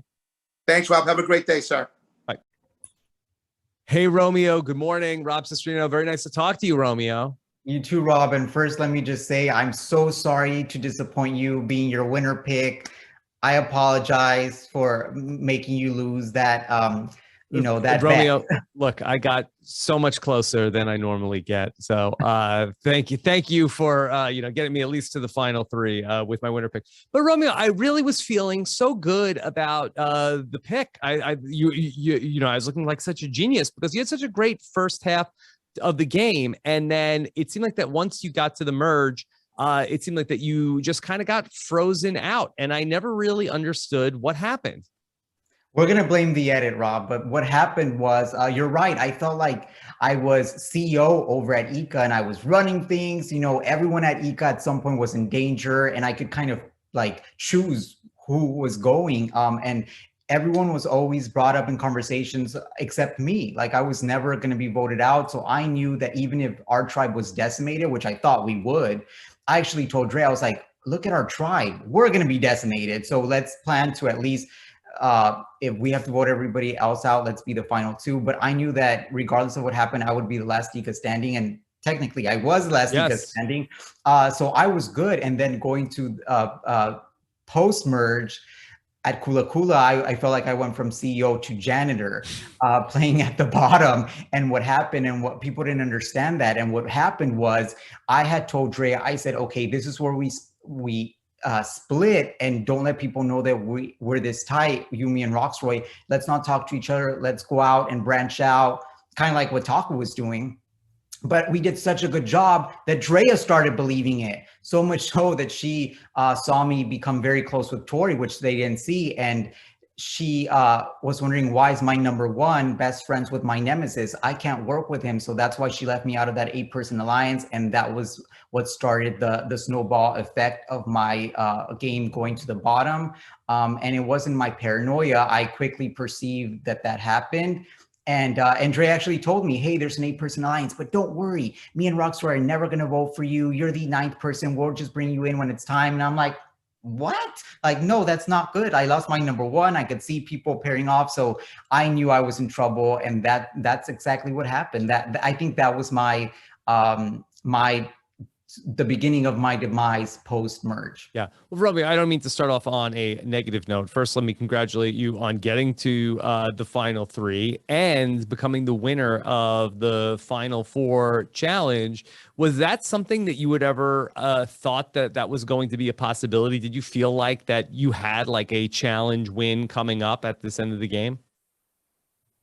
S4: Thanks, Rob. Have a great day, sir.
S1: Bye. Hey, Romeo. Good morning. Rob Cesternino. Very nice to talk to you, Romeo.
S5: You too, Robin. First, let me just say I'm so sorry to disappoint you being your winner pick. I apologize for making you lose that, that
S1: Romeo,
S5: bet.
S1: Look, I got so much closer than I normally get. So thank you for, getting me at least to the final 3 with my winner pick. But Romeo, I really was feeling so good about the pick. I was looking like such a genius because you had such a great first half of the game, and then it seemed like that once you got to the merge, it seemed like that you just kind of got frozen out, and I never really understood what happened.
S5: We're gonna blame the edit, Rob, but what happened was, you're right. I felt like I was CEO over at Ika, and I was running things. Everyone at Ika at some point was in danger, and I could kind of like choose who was going. And everyone was always brought up in conversations except me. Like I was never going to be voted out. So I knew that even if our tribe was decimated, which I thought we would, I actually told Dre, I was like, look at our tribe. We're going to be decimated. So let's plan to at least, if we have to vote everybody else out, let's be the final 2. But I knew that regardless of what happened, I would be the last Ika standing. And technically I was last
S1: Yes.
S5: standing. So I was good. And then going to post merge at Kula Kula, I felt like I went from CEO to janitor, playing at the bottom. And what happened, and what people didn't understand that, and what happened was I had told Drea, I said, okay, this is where we split, and don't let people know that we're this tight, you, me, and Roxroy. Let's not talk to each other. Let's go out and branch out, kind of like what Taco was doing. But we did such a good job that Drea started believing it, so much so that she saw me become very close with Tori, which they didn't see. And she was wondering, why is my number one best friends with my nemesis? I can't work with him. So that's why she left me out of that 8-person alliance. And that was what started the snowball effect of my game going to the bottom. And it wasn't my paranoia. I quickly perceived that happened. And Dre actually told me, hey, there's an 8-person alliance, but don't worry. Me and Rockstar are never going to vote for you. You're the 9th person. We'll just bring you in when it's time. And I'm like, what? Like, no, that's not good. I lost my number one. I could see people pairing off. So I knew I was in trouble. And that's exactly what happened. I think that was my the beginning of my demise post-merge.
S1: Yeah. Well, Romeo, I don't mean to start off on a negative note. First, let me congratulate you on getting to the final 3 and becoming the winner of the Final 4 challenge. Was that something that you would ever thought that was going to be a possibility? Did you feel like that you had like a challenge win coming up at this end of the game?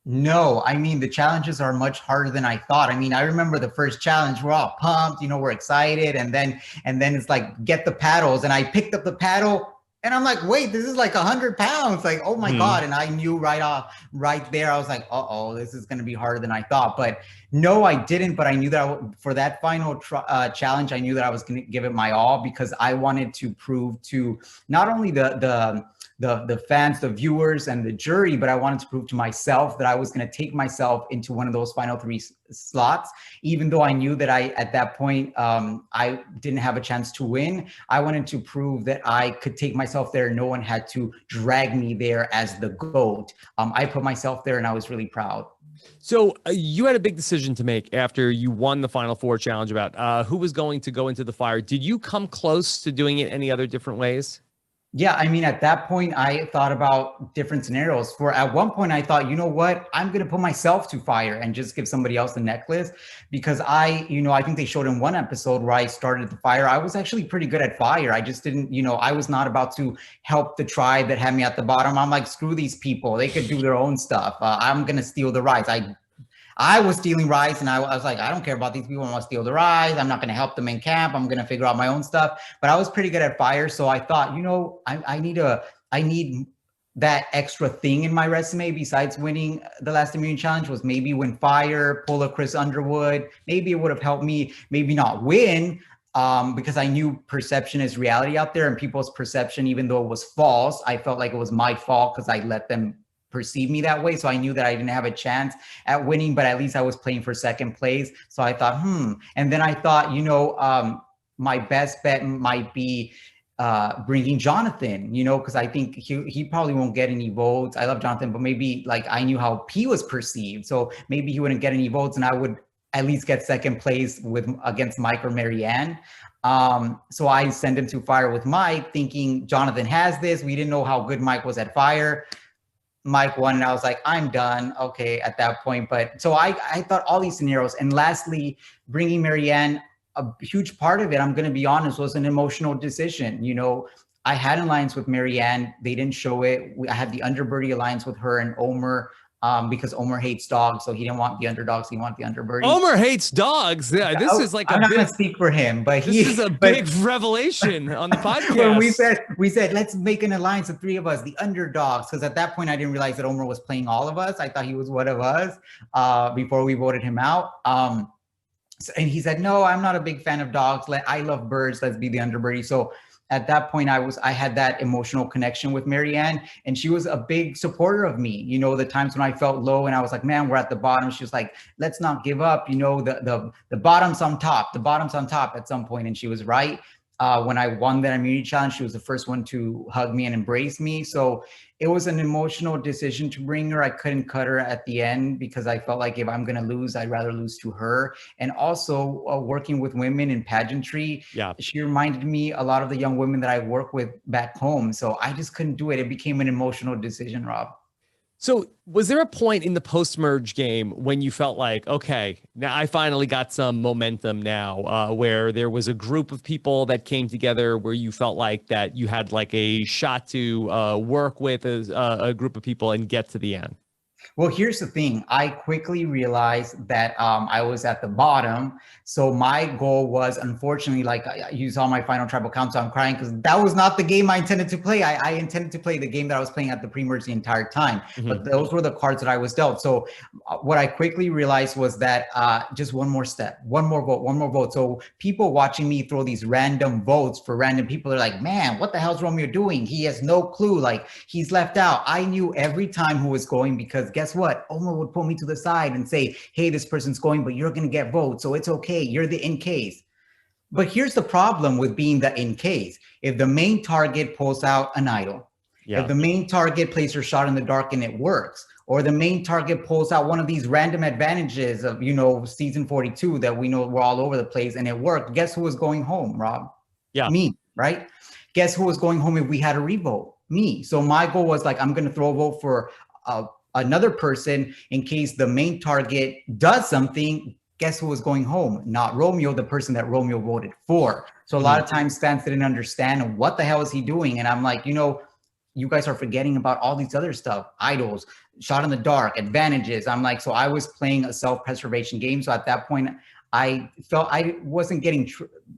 S5: No, I mean, the challenges are much harder than I thought. I mean, I remember the first challenge, we're all pumped, we're excited. And then it's like, get the paddles. And I picked up the paddle and I'm like, wait, this is like 100 pounds. Like, oh my God. And I knew right there, I was like, uh-oh, this is going to be harder than I thought. But no, I didn't. But I knew that for that final challenge, I knew that I was going to give it my all, because I wanted to prove to not only the fans, the viewers, and the jury, but I wanted to prove to myself that I was going to take myself into one of those final 3 slots. Even though I knew that at that point, I didn't have a chance to win, I wanted to prove that I could take myself there. No one had to drag me there as the GOAT. I put myself there, and I was really proud.
S1: So you had a big decision to make after you won the Final 4 challenge about who was going to go into the fire. Did you come close to doing it any other different ways?
S5: Yeah, I mean, at that point, I thought about different scenarios. At one point, I thought, you know what, I'm going to put myself to fire and just give somebody else the necklace, because I think they showed in one episode where I started the fire. I was actually pretty good at fire. I just didn't, I was not about to help the tribe that had me at the bottom. I'm like, screw these people. They could do their own stuff. I'm going to steal the rice. I was stealing rice, and I was like, I don't care about these people. I want to steal the rice. I'm not going to help them in camp. I'm going to figure out my own stuff. But I was pretty good at fire. So I thought, I need that extra thing in my resume besides winning the Last Immune Challenge, was maybe win fire, pull a Chris Underwood. Maybe it would have helped me maybe not win, because I knew perception is reality out there, and people's perception, even though it was false, I felt like it was my fault because I let them perceive me that way. So I knew that I didn't have a chance at winning, but at least I was playing for second place. So I thought, and then I thought, my best bet might be bringing Jonathan, because I think he probably won't get any votes. I love Jonathan, but maybe like I knew how P was perceived. So maybe he wouldn't get any votes, and I would at least get second place against Mike or Maryanne. So I sent him to fire with Mike, thinking Jonathan has this. We didn't know how good Mike was at fire. Mike won, and I was like, I'm done. Okay, at that point. But so I thought all these scenarios. And lastly, bringing Maryanne, a huge part of it, I'm going to be honest, was an emotional decision. I had an alliance with Maryanne. They didn't show it. I had the Underbirdie alliance with her and Omer, because Omer hates dogs. So he didn't want the underdogs. He wanted the Underbirdie.
S1: Omer hates dogs. Yeah, this is like
S5: I'm not going to speak for him, but
S1: this is a big revelation on the podcast.
S5: When we said, let's make an alliance of 3 of us, the underdogs. Because at that point, I didn't realize that Omer was playing all of us. I thought he was one of us before we voted him out. And he said, no, I'm not a big fan of dogs. I love birds. Let's be the Underbirdie. So at that point, I had that emotional connection with Maryanne, and she was a big supporter of me. The times when I felt low and I was like, man, we're at the bottom. She was like, let's not give up. The bottom's on top. The bottom's on top at some point. And she was right. when I won that immunity challenge, she was the first one to hug me and embrace me. So it was an emotional decision to bring her. I couldn't cut her at the end because I felt like if I'm going to lose, I'd rather lose to her. And also working with women in pageantry, she reminded me a lot of the young women that I work with back home. So I just couldn't do it. It became an emotional decision, Rob.
S1: So was there a point in the post-merge game when you felt like, okay, now I finally got some momentum now, where there was a group of people that came together where you felt like that you had like a shot to work with a group of people and get to the end?
S5: Well, here's the thing. I quickly realized that I was at the bottom. So my goal was, unfortunately, like you saw my final tribal count, so I'm crying because that was not the game I intended to play. I intended to play the game that I was playing at the pre-merge the entire time, but those were the cards that I was dealt. So what I quickly realized was that just one more step, one more vote. So people watching me throw these random votes for random people are like, man, what the hell's Romeo doing? He has no clue. Like, he's left out. I knew every time who was going because guess what? Omar would pull me to the side and say, hey, this person's going, but you're going to get votes. So it's okay. You're the in case. But here's the problem with being the in case. If the main target pulls out an idol, if the main target plays her shot in the dark and it works, or the main target pulls out one of these random advantages of, you know, season 42 that we know we're all over the place and it worked, guess who was going home, Rob? Me, right? Guess who was going home if we had a revote? Me. So my goal was like, I'm going to throw a vote for another person in case the main target does something. Guess who was going home? Not Romeo, the person that Romeo voted for. So a lot of times fans didn't understand what the hell is he doing. And I'm like, you know, you guys are forgetting about all these other stuff, idols, shot in the dark, advantages. I'm like, so I was playing a self-preservation game. So at that point, I felt I wasn't getting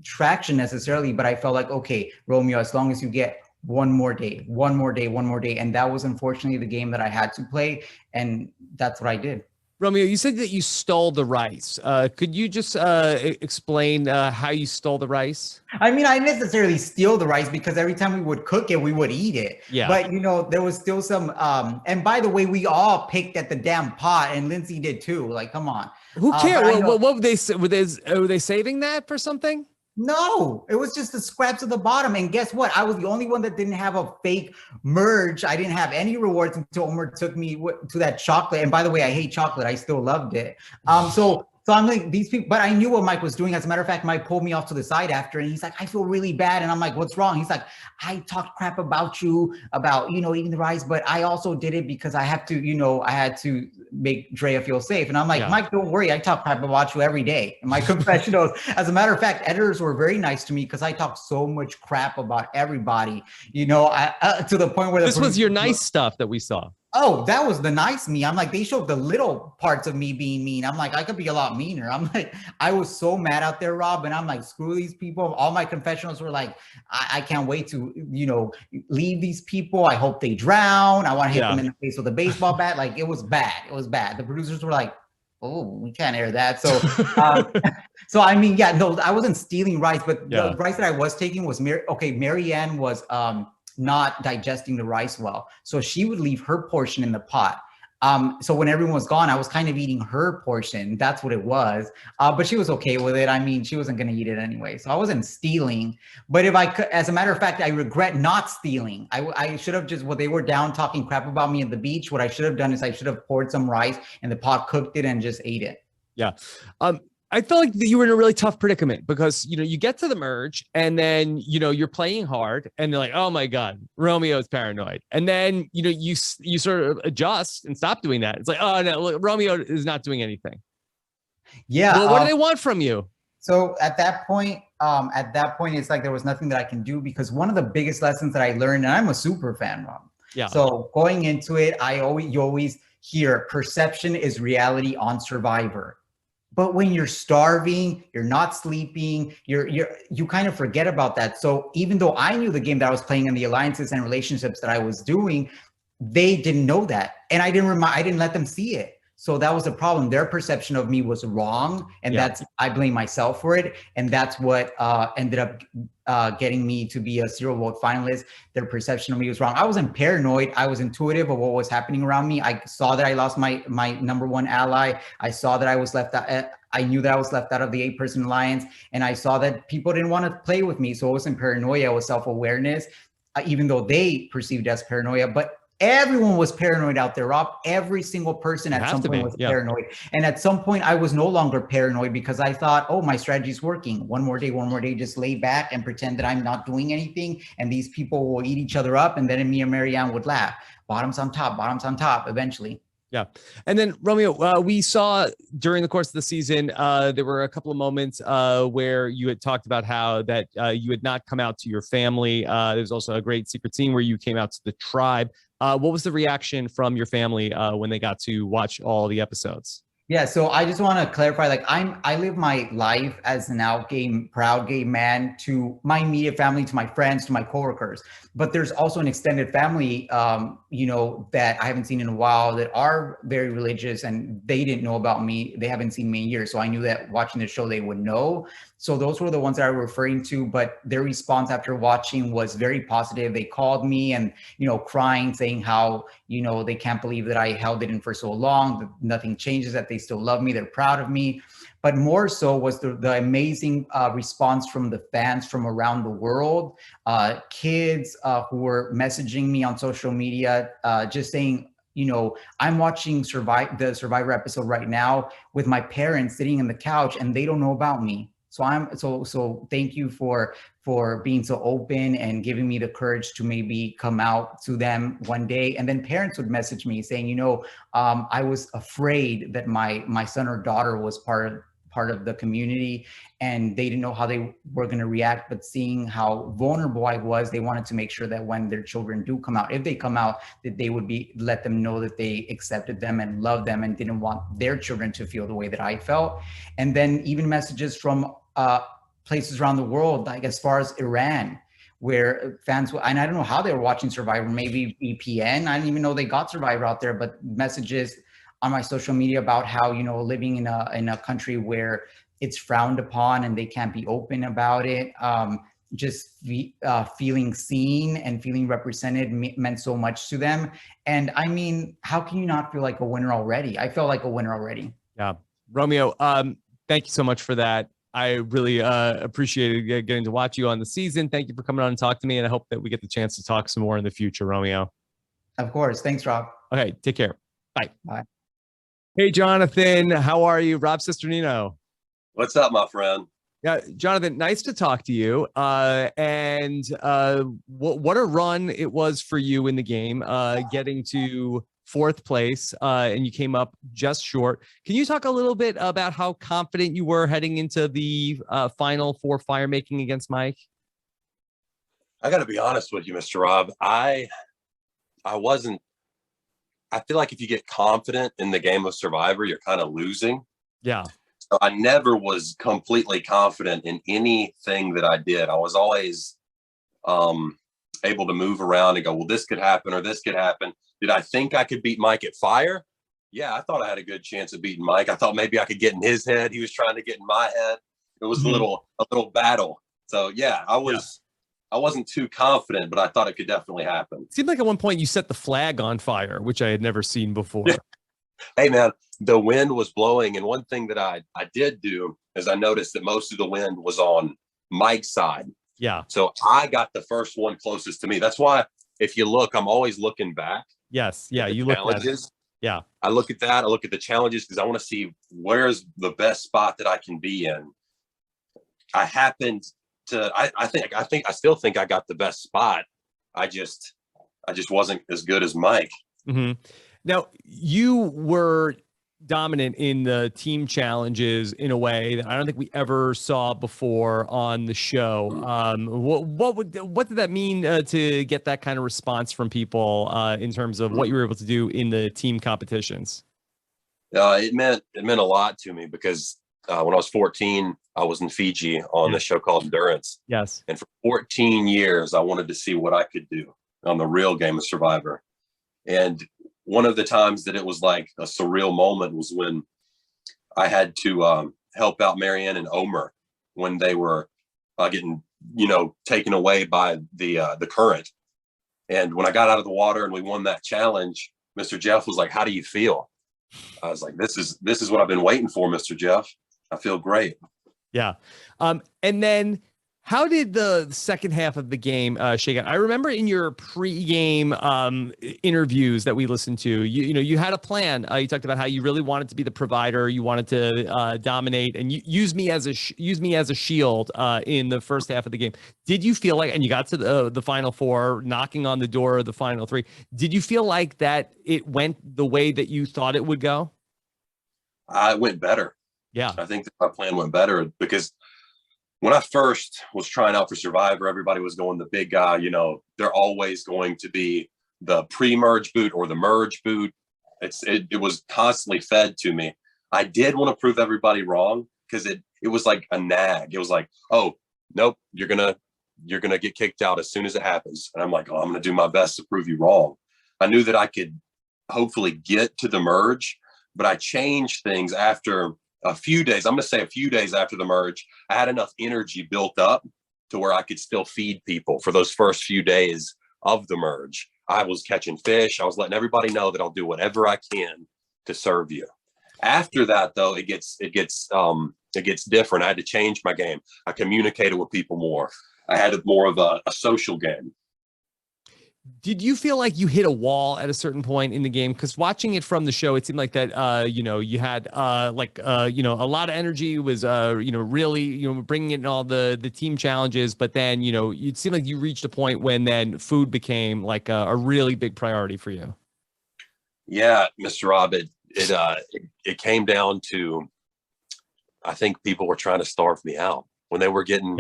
S5: traction necessarily, but I felt like, okay, Romeo, as long as you get one more day. And that was unfortunately the game that I had to play. And that's what I did.
S1: Romeo, you said that you stole the rice. Could you just explain how you stole the rice?
S5: I mean, I didn't necessarily steal the rice because every time we would cook it, we would eat it. But, you know, there was still some, and by the way, we all picked at the damn pot and Lindsay did too. Like, come on.
S1: Who cares? What were they saving that for something?
S5: No, it was just the scraps at the bottom. And guess what? I was the only one that didn't have a fake merge. I didn't have any rewards until Omar took me to that chocolate. And by the way, I hate chocolate. I still loved it. So I'm like, these people, but I knew what Mike was doing. As a matter of fact, Mike pulled me off to the side after, and he's like, I feel really bad. And I'm like, what's wrong? He's like, I talked crap about you, about, you know, eating the rice, but I also did it because I have to, you know, I had to make Drea feel safe. And I'm like, Mike, don't worry. I talk crap about you every day in my confessionals. As a matter of fact, editors were very nice to me because I talk so much crap about everybody, you know, to the point where
S1: this was your nice stuff that we saw.
S5: Oh, that was the nice me. I'm like, they showed the little parts of me being mean. I'm like, I could be a lot meaner. I'm like, I was so mad out there, Rob. And I'm like, screw these people. All my confessionals were like, I can't wait to, you know, leave these people. I hope they drown. I want to hit them in the face with a baseball bat. Like, it was bad. It was bad. The producers were like, oh, we can't air that. So, so I mean, yeah, no, I wasn't stealing rice, but the rice that I was taking was, Maryanne was, not digesting the rice well. So she would leave her portion in the pot. So when everyone was gone, I was kind of eating her portion. That's what it was. But she was okay with it. I mean, she wasn't going to eat it anyway. So I wasn't stealing. But if I could, as a matter of fact, I regret not stealing. I should have just, they were down talking crap about me at the beach. What I should have done is I should have poured some rice in the pot, cooked it, and just ate it.
S1: Yeah. I felt like you were in a really tough predicament because, you know, you get to the merge and then, you know, you're playing hard and they're like, oh my God, Romeo's paranoid. And then, you know, you sort of adjust and stop doing that. It's like, oh no, look, Romeo is not doing anything.
S5: Yeah.
S1: Well, what do they want from you?
S5: So at that point, it's like there was nothing that I can do because one of the biggest lessons that I learned, and I'm a super fan, Rob. Yeah. So going into it, you always hear perception is reality on Survivor. But when you're starving, you're not sleeping, you kind of forget about that. So even though I knew the game that I was playing and the alliances and relationships that I was doing, they didn't know that. And I didn't let them see it. So that was a problem. Their perception of me was wrong. And I blame myself for it. And that's what ended up getting me to be a 0-vote finalist. Their perception of me was wrong. I wasn't paranoid. I was intuitive of what was happening around me. I saw that I lost my number one ally. I saw that I was left out. I knew that I was left out of the 8-person alliance. And I saw that people didn't want to play with me. So it wasn't paranoia, it was self-awareness, even though they perceived it as paranoia. But everyone was paranoid out there, Rob. Every single person at some point was paranoid. And at some point I was no longer paranoid because I thought, oh, my strategy is working. One more day, just lay back and pretend that I'm not doing anything. And these people will eat each other up. And then me and Maryanne would laugh. Bottoms on top eventually.
S1: Yeah. And then Romeo, we saw during the course of the season, there were a couple of moments where you had talked about how that you had not come out to your family. There's also a great secret scene where you came out to the tribe. What was the reaction from your family when they got to watch all the episodes?
S5: Yeah, so I just want to clarify, like I live my life as an out gay, proud gay man to my immediate family, to my friends, to my coworkers. But there's also an extended family, you know, that I haven't seen in a while that are very religious, and they didn't know about me. They haven't seen me in years. So I knew that watching the show, they would know. So those were the ones that I was referring to, but their response after watching was very positive. They called me and, you know, crying, saying how, you know, they can't believe that I held it in for so long, that nothing changes, that they still love me, they're proud of me. But more so was the amazing response from the fans from around the world, kids who were messaging me on social media, just saying, you know, I'm watching the Survivor episode right now with my parents sitting on the couch and they don't know about me. So thank you for being so open and giving me the courage to maybe come out to them one day. And then parents would message me saying, you know, I was afraid that my son or daughter was part of the community and they didn't know how they were going to react, but seeing how vulnerable I was, they wanted to make sure that when their children do come out, if they come out, that they would let them know that they accepted them and loved them and didn't want their children to feel the way that I felt. And then even messages from places around the world, like as far as Iran, where fans, and I don't know how they were watching Survivor, maybe VPN. I didn't even know they got Survivor out there, but messages on my social media about how, you know, living in a country where it's frowned upon and they can't be open about it. Just feeling seen and feeling represented meant so much to them. And I mean, how can you not feel like a winner already? I felt like a winner already.
S1: Yeah. Romeo, thank you so much for that. I really appreciated getting to watch you on the season. Thank you for coming on and talk to me. And I hope that we get the chance to talk some more in the future, Romeo.
S5: Of course. Thanks, Rob.
S1: Okay. Take care. Bye.
S5: Bye.
S1: Hey, Jonathan. How are you? Rob Cesternino.
S6: What's up, my friend?
S1: Yeah, Jonathan, nice to talk to you. What a run it was for you in the game, getting to 4th place, and you came up just short. Can you talk a little bit about how confident you were heading into the final for fire making against Mike?
S6: I got to be honest with you, Mr. Rob. I wasn't. I feel like if you get confident in the game of Survivor, you're kind of losing.
S1: Yeah.
S6: So I never was completely confident in anything that I did. I was always able to move around and go, well, this could happen or this could happen. Did I think I could beat Mike at fire? Yeah, I thought I had a good chance of beating Mike. I thought maybe I could get in his head. He was trying to get in my head. It was a little battle. So yeah, I wasn't too confident, but I thought it could definitely happen.
S1: It seemed like at one point you set the flag on fire, which I had never seen before.
S6: Hey man, the wind was blowing. And one thing that I did do is I noticed that most of the wind was on Mike's side.
S1: Yeah.
S6: So I got the first one closest to me. That's why if you look, I'm always looking back.
S1: Yes. Yeah. You look at it. Yeah. I
S6: look at that. I look at the challenges because I want to see where's the best spot that I can be in. I happened to, I still think I got the best spot. I just wasn't as good as Mike.
S1: Mm-hmm. Now, you were dominant in the team challenges in a way that I don't think we ever saw before on the show. What did that mean to get that kind of response from people in terms of what you were able to do in the team competitions?
S6: It meant a lot to me because when I was 14, I was in Fiji on the show called Endurance.
S1: Yes.
S6: And for 14 years, I wanted to see what I could do on the real game of Survivor. And one of the times that it was like a surreal moment was when I had to help out Maryanne and Omer when they were getting, taken away by the current. And when I got out of the water and we won that challenge, Mr. Jeff was like, "How do you feel?" I was like, this is what I've been waiting for, Mr. Jeff. I feel great.
S1: Yeah. And then how did the second half of the game shake out? I remember in your pre-game interviews that we listened to, you had a plan. You talked about how you really wanted to be the provider. You wanted to dominate and use me as a shield in the first half of the game. Did you feel like, and you got to the final four, knocking on the door of the final three, did you feel like that it went the way that you thought it would go?
S6: It went better.
S1: Yeah.
S6: I think that my plan went better because when I first was trying out for Survivor, everybody was going the big guy, they're always going to be the pre-merge boot or the merge boot. It was constantly fed to me. I did want to prove everybody wrong because it was like a nag. It was like, "Oh, nope, you're gonna get kicked out as soon as it happens." And I'm like, "Oh, I'm gonna do my best to prove you wrong." I knew that I could hopefully get to the merge, but I changed things after a few days. I'm going to say a few days after the merge. I had enough energy built up to where I could still feed people for those first few days of the merge. I was catching fish. I was letting everybody know that I'll do whatever I can to serve you. After that, though, it gets different. I had to change my game. I communicated with people more. I had more of a social game.
S1: Did you feel like you hit a wall at a certain point in the game? Because watching it from the show, it seemed like that, you had a lot of energy, was, really, bringing in all the team challenges. But then, it seemed like you reached a point when then food became like a really big priority for you.
S6: Yeah, Mr. Rob, it came down to, I think people were trying to starve me out when they were getting,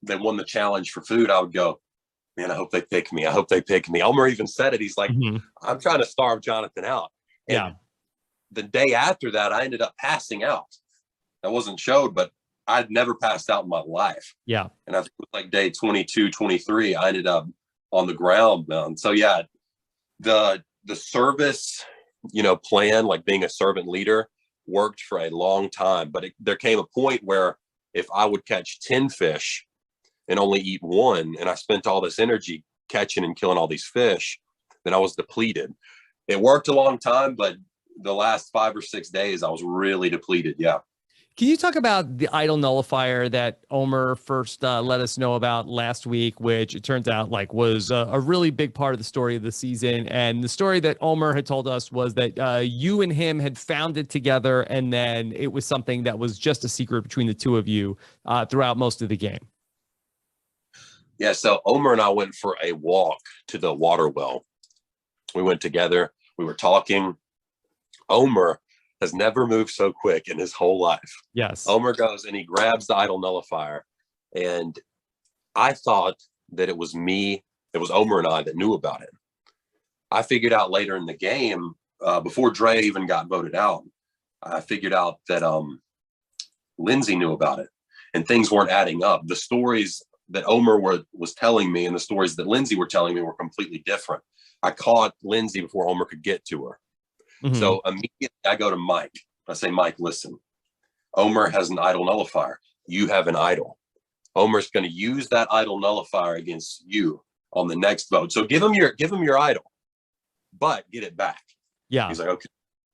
S6: they won the challenge for food. I would go, "Man, I hope they pick me. I hope they pick me." Elmer even said it. He's like, "I'm trying to starve Jonathan out." And the day after that, I ended up passing out. That wasn't showed, but I'd never passed out in my life.
S1: Yeah.
S6: And I think it was like day 22, 23, I ended up on the ground, man. So yeah, the service, plan, like being a servant leader, worked for a long time. But there came a point where if I would catch 10 fish and only eat one, and I spent all this energy catching and killing all these fish, then I was depleted. It worked a long time, but the last 5 or 6 days, I was really depleted. Yeah.
S1: Can you talk about the idol nullifier that Omer first let us know about last week, which it turns out was a really big part of the story of the season? And the story that Omer had told us was that you and him had found it together, and then it was something that was just a secret between the two of you throughout most of the game.
S6: Yeah, so Omer and I went for a walk to the water well. We went together. We were talking. Omer has never moved so quick in his whole life.
S1: Yes.
S6: Omer goes and he grabs the idol nullifier. And I thought that it was me, it was Omer and I that knew about it. I figured out later in the game, before Dre even got voted out, I figured out that Lindsay knew about it and things weren't adding up. The stories that Omer was telling me and the stories that Lindsay were telling me were completely different. I caught Lindsay before Omer could get to her. So immediately I go to Mike. I say, "Mike, listen, Omer has an idol nullifier. You have an idol. Omer's going to use that idol nullifier against you on the next vote. So give him your idol, but get it back."
S1: Yeah.
S6: He's like, "Okay."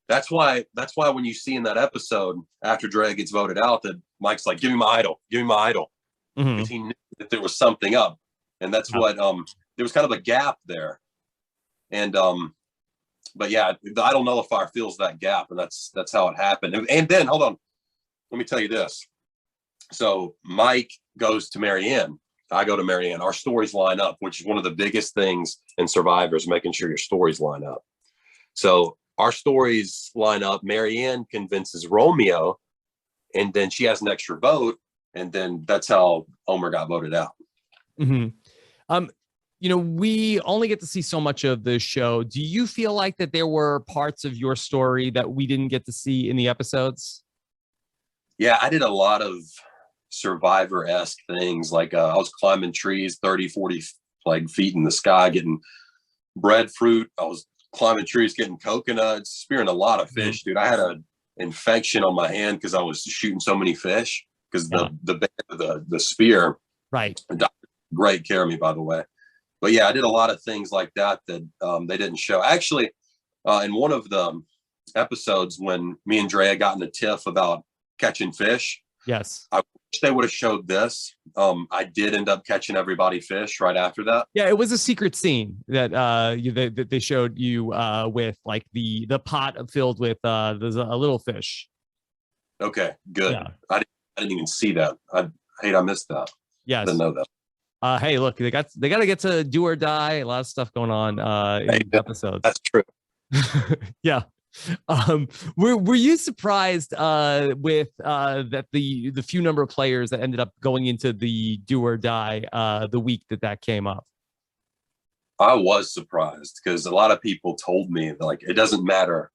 S6: That's why when you see in that episode after Dre gets voted out, that Mike's like, "Give me my idol. Give me my idol." Because he knew that there was something up. And that's what there was kind of a gap there. And but yeah, the idol nullifier fills that gap, and that's how it happened. And then hold on, let me tell you this. So Mike goes to Maryanne. I go to Maryanne. Our stories line up, which is one of the biggest things in Survivors, making sure your stories line up. So our stories line up. Maryanne convinces Romeo, and then she has an extra vote, and then that's how Omer got voted out.
S1: We only get to see so much of the show. Do you feel like that there were parts of your story that we didn't get to see in the episodes?
S6: Yeah, I did a lot of Survivor-esque things. Like I was climbing trees 30, 40 feet in the sky, getting breadfruit. I was climbing trees, getting coconuts, spearing a lot of fish, dude. I had an infection on my hand because I was shooting so many fish because the spear.
S1: Right.
S6: Great care of me, by the way. But yeah, I did a lot of things like that they didn't show. Actually, in one of the episodes when me and Drea got in a tiff about catching fish,
S1: yes,
S6: I wish they would have showed this. I did end up catching everybody fish right after that.
S1: Yeah, it was a secret scene that they showed you with like the pot filled with there's a little fish.
S6: Okay, good.
S1: Yeah.
S6: I didn't even see that. I missed that.
S1: Yes.
S6: Didn't know that.
S1: Hey, look, they got to get to do or die. A lot of stuff going on in the episodes.
S6: That's true.
S1: Yeah. Were you surprised with that the few number of players that ended up going into the do or die the week that came up?
S6: I was surprised because a lot of people told me like it doesn't matter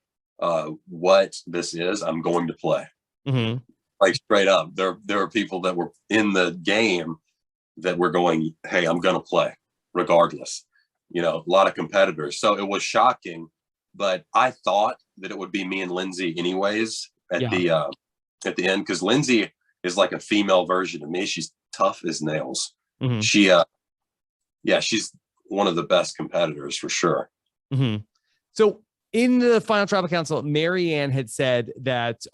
S6: what this is, I'm going to play.
S1: Mm-hmm.
S6: Like straight up, there were people that were in the game that were going, hey, I'm going to play regardless. You know, a lot of competitors. So it was shocking, but I thought that it would be me and Lindsay anyways at the end, because Lindsay is like a female version of me. She's tough as nails.
S1: Mm-hmm.
S6: She's one of the best competitors for sure.
S1: Mm-hmm. So in the final tribal council, Maryanne had said that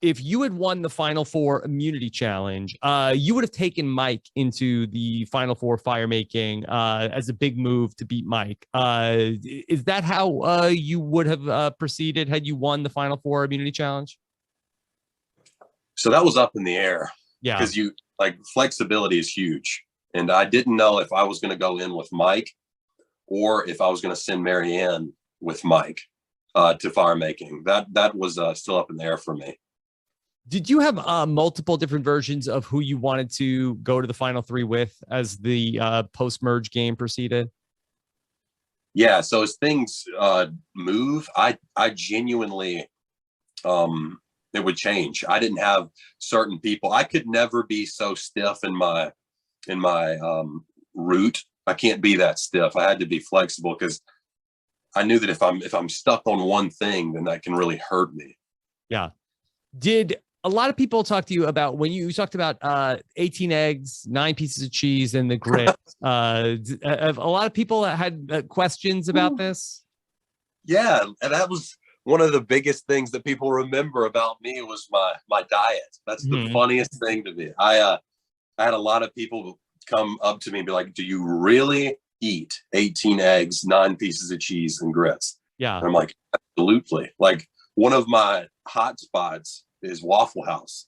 S1: if you had won the Final Four immunity challenge, you would have taken Mike into the Final Four fire making as a big move to beat Mike. Is that how you would have proceeded had you won the Final Four immunity challenge?
S6: So that was up in the air.
S1: Yeah.
S6: Because flexibility is huge. And I didn't know if I was going to go in with Mike or if I was going to send Maryanne with Mike to fire making. That was still up in the air for me.
S1: Did you have multiple different versions of who you wanted to go to the final three with as the post-merge game proceeded?
S6: Yeah, so as things move, I genuinely, it would change. I didn't have certain people. I could never be so stiff in my route. I can't be that stiff. I had to be flexible because I knew that if I'm stuck on one thing, then that can really hurt me. Yeah.
S1: Did a lot of people talk to you about when you talked about 18 eggs, 9 pieces of cheese, and the grits? A lot of people had questions about this.
S6: Yeah, and that was one of the biggest things that people remember about me was my diet. That's the funniest thing to me. I had a lot of people come up to me and be like, "Do you really eat 18 eggs, 9 pieces of cheese, and grits?"
S1: Yeah,
S6: and I'm like, absolutely. Like one of my hot spots is Waffle House.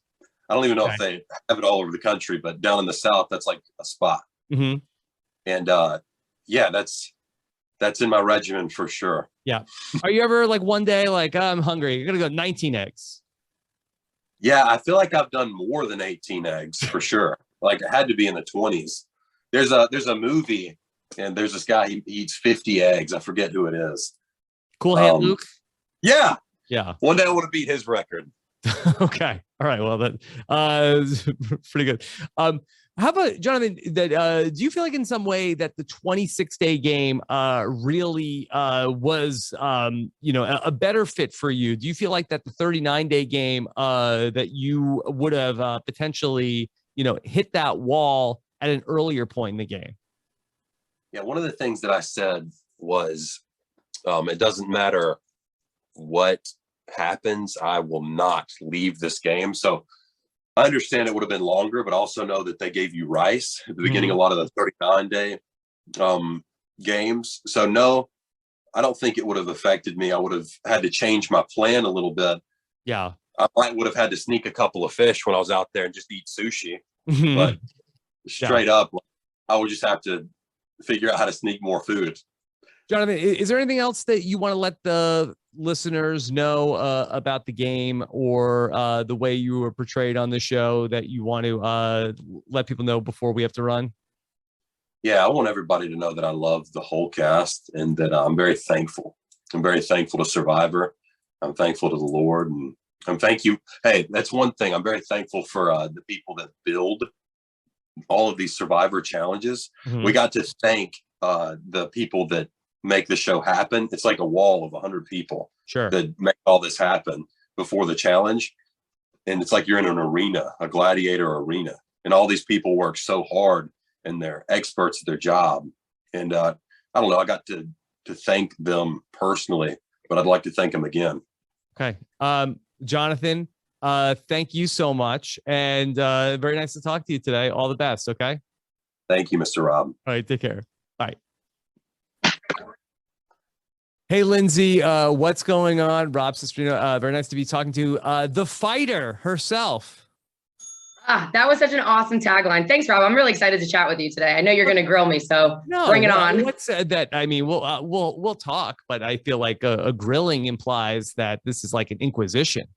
S6: I don't even know if they have it all over the country, but down in the South, that's like a spot.
S1: Mm-hmm.
S6: And yeah, that's in my regimen for sure.
S1: Yeah. Are you ever like one day like, I'm hungry, you're gonna go 19 eggs?
S6: Yeah, I feel like I've done more than 18 eggs for sure. Like it had to be in the 20s. There's a movie and there's this guy, he eats 50 eggs. I forget who it is.
S1: Cool Hand Luke?
S6: Yeah.
S1: Yeah.
S6: One day I want to beat his record.
S1: Okay. All right. Well, that is pretty good. How about, Jonathan, that do you feel like in some way that the 26-day game really was a better fit for you? Do you feel like that the 39-day game that you would have potentially hit that wall at an earlier point in the game?
S6: Yeah, one of the things that I said was it doesn't matter what happens, I will not leave this game. So I understand it would have been longer, but also know that they gave you rice at the beginning, a lot of the 39-day games. So no, I don't think it would have affected me. I would have had to change my plan a little bit.
S1: Yeah.
S6: I would have had to sneak a couple of fish when I was out there and just eat sushi. But straight up, I would just have to figure out how to sneak more food.
S1: Jonathan, is there anything else that you want to let the listeners know about the game or the way you were portrayed on the show that you want to let people know before we have to run?
S6: Yeah, I want everybody to know that I love the whole cast and that I'm very thankful. I'm very thankful to Survivor. I'm thankful to the Lord, and I'm thank you. Hey, that's one thing. I'm very thankful for the people that build all of these Survivor challenges. We got to thank the people that make the show happen. It's like a wall of 100 people
S1: Sure.
S6: that make all this happen before the challenge. And it's like you're in an arena, a gladiator arena. And all these people work so hard and they're experts at their job. And I don't know, I got to thank them personally, but I'd like to thank them again.
S1: Okay. Jonathan, thank you so much. And very nice to talk to you today. All the best. Okay.
S6: Thank you, Mr. Rob.
S1: All right. Take care. Bye. Hey, Lindsay, what's going on? Rob Cesternino, very nice to be talking to the fighter herself.
S7: That was such an awesome tagline. Thanks, Rob. I'm really excited to chat with you today. I know you're going to grill me, so bring it on.
S1: What's that? I mean, we'll talk, but I feel like a grilling implies that this is like an inquisition.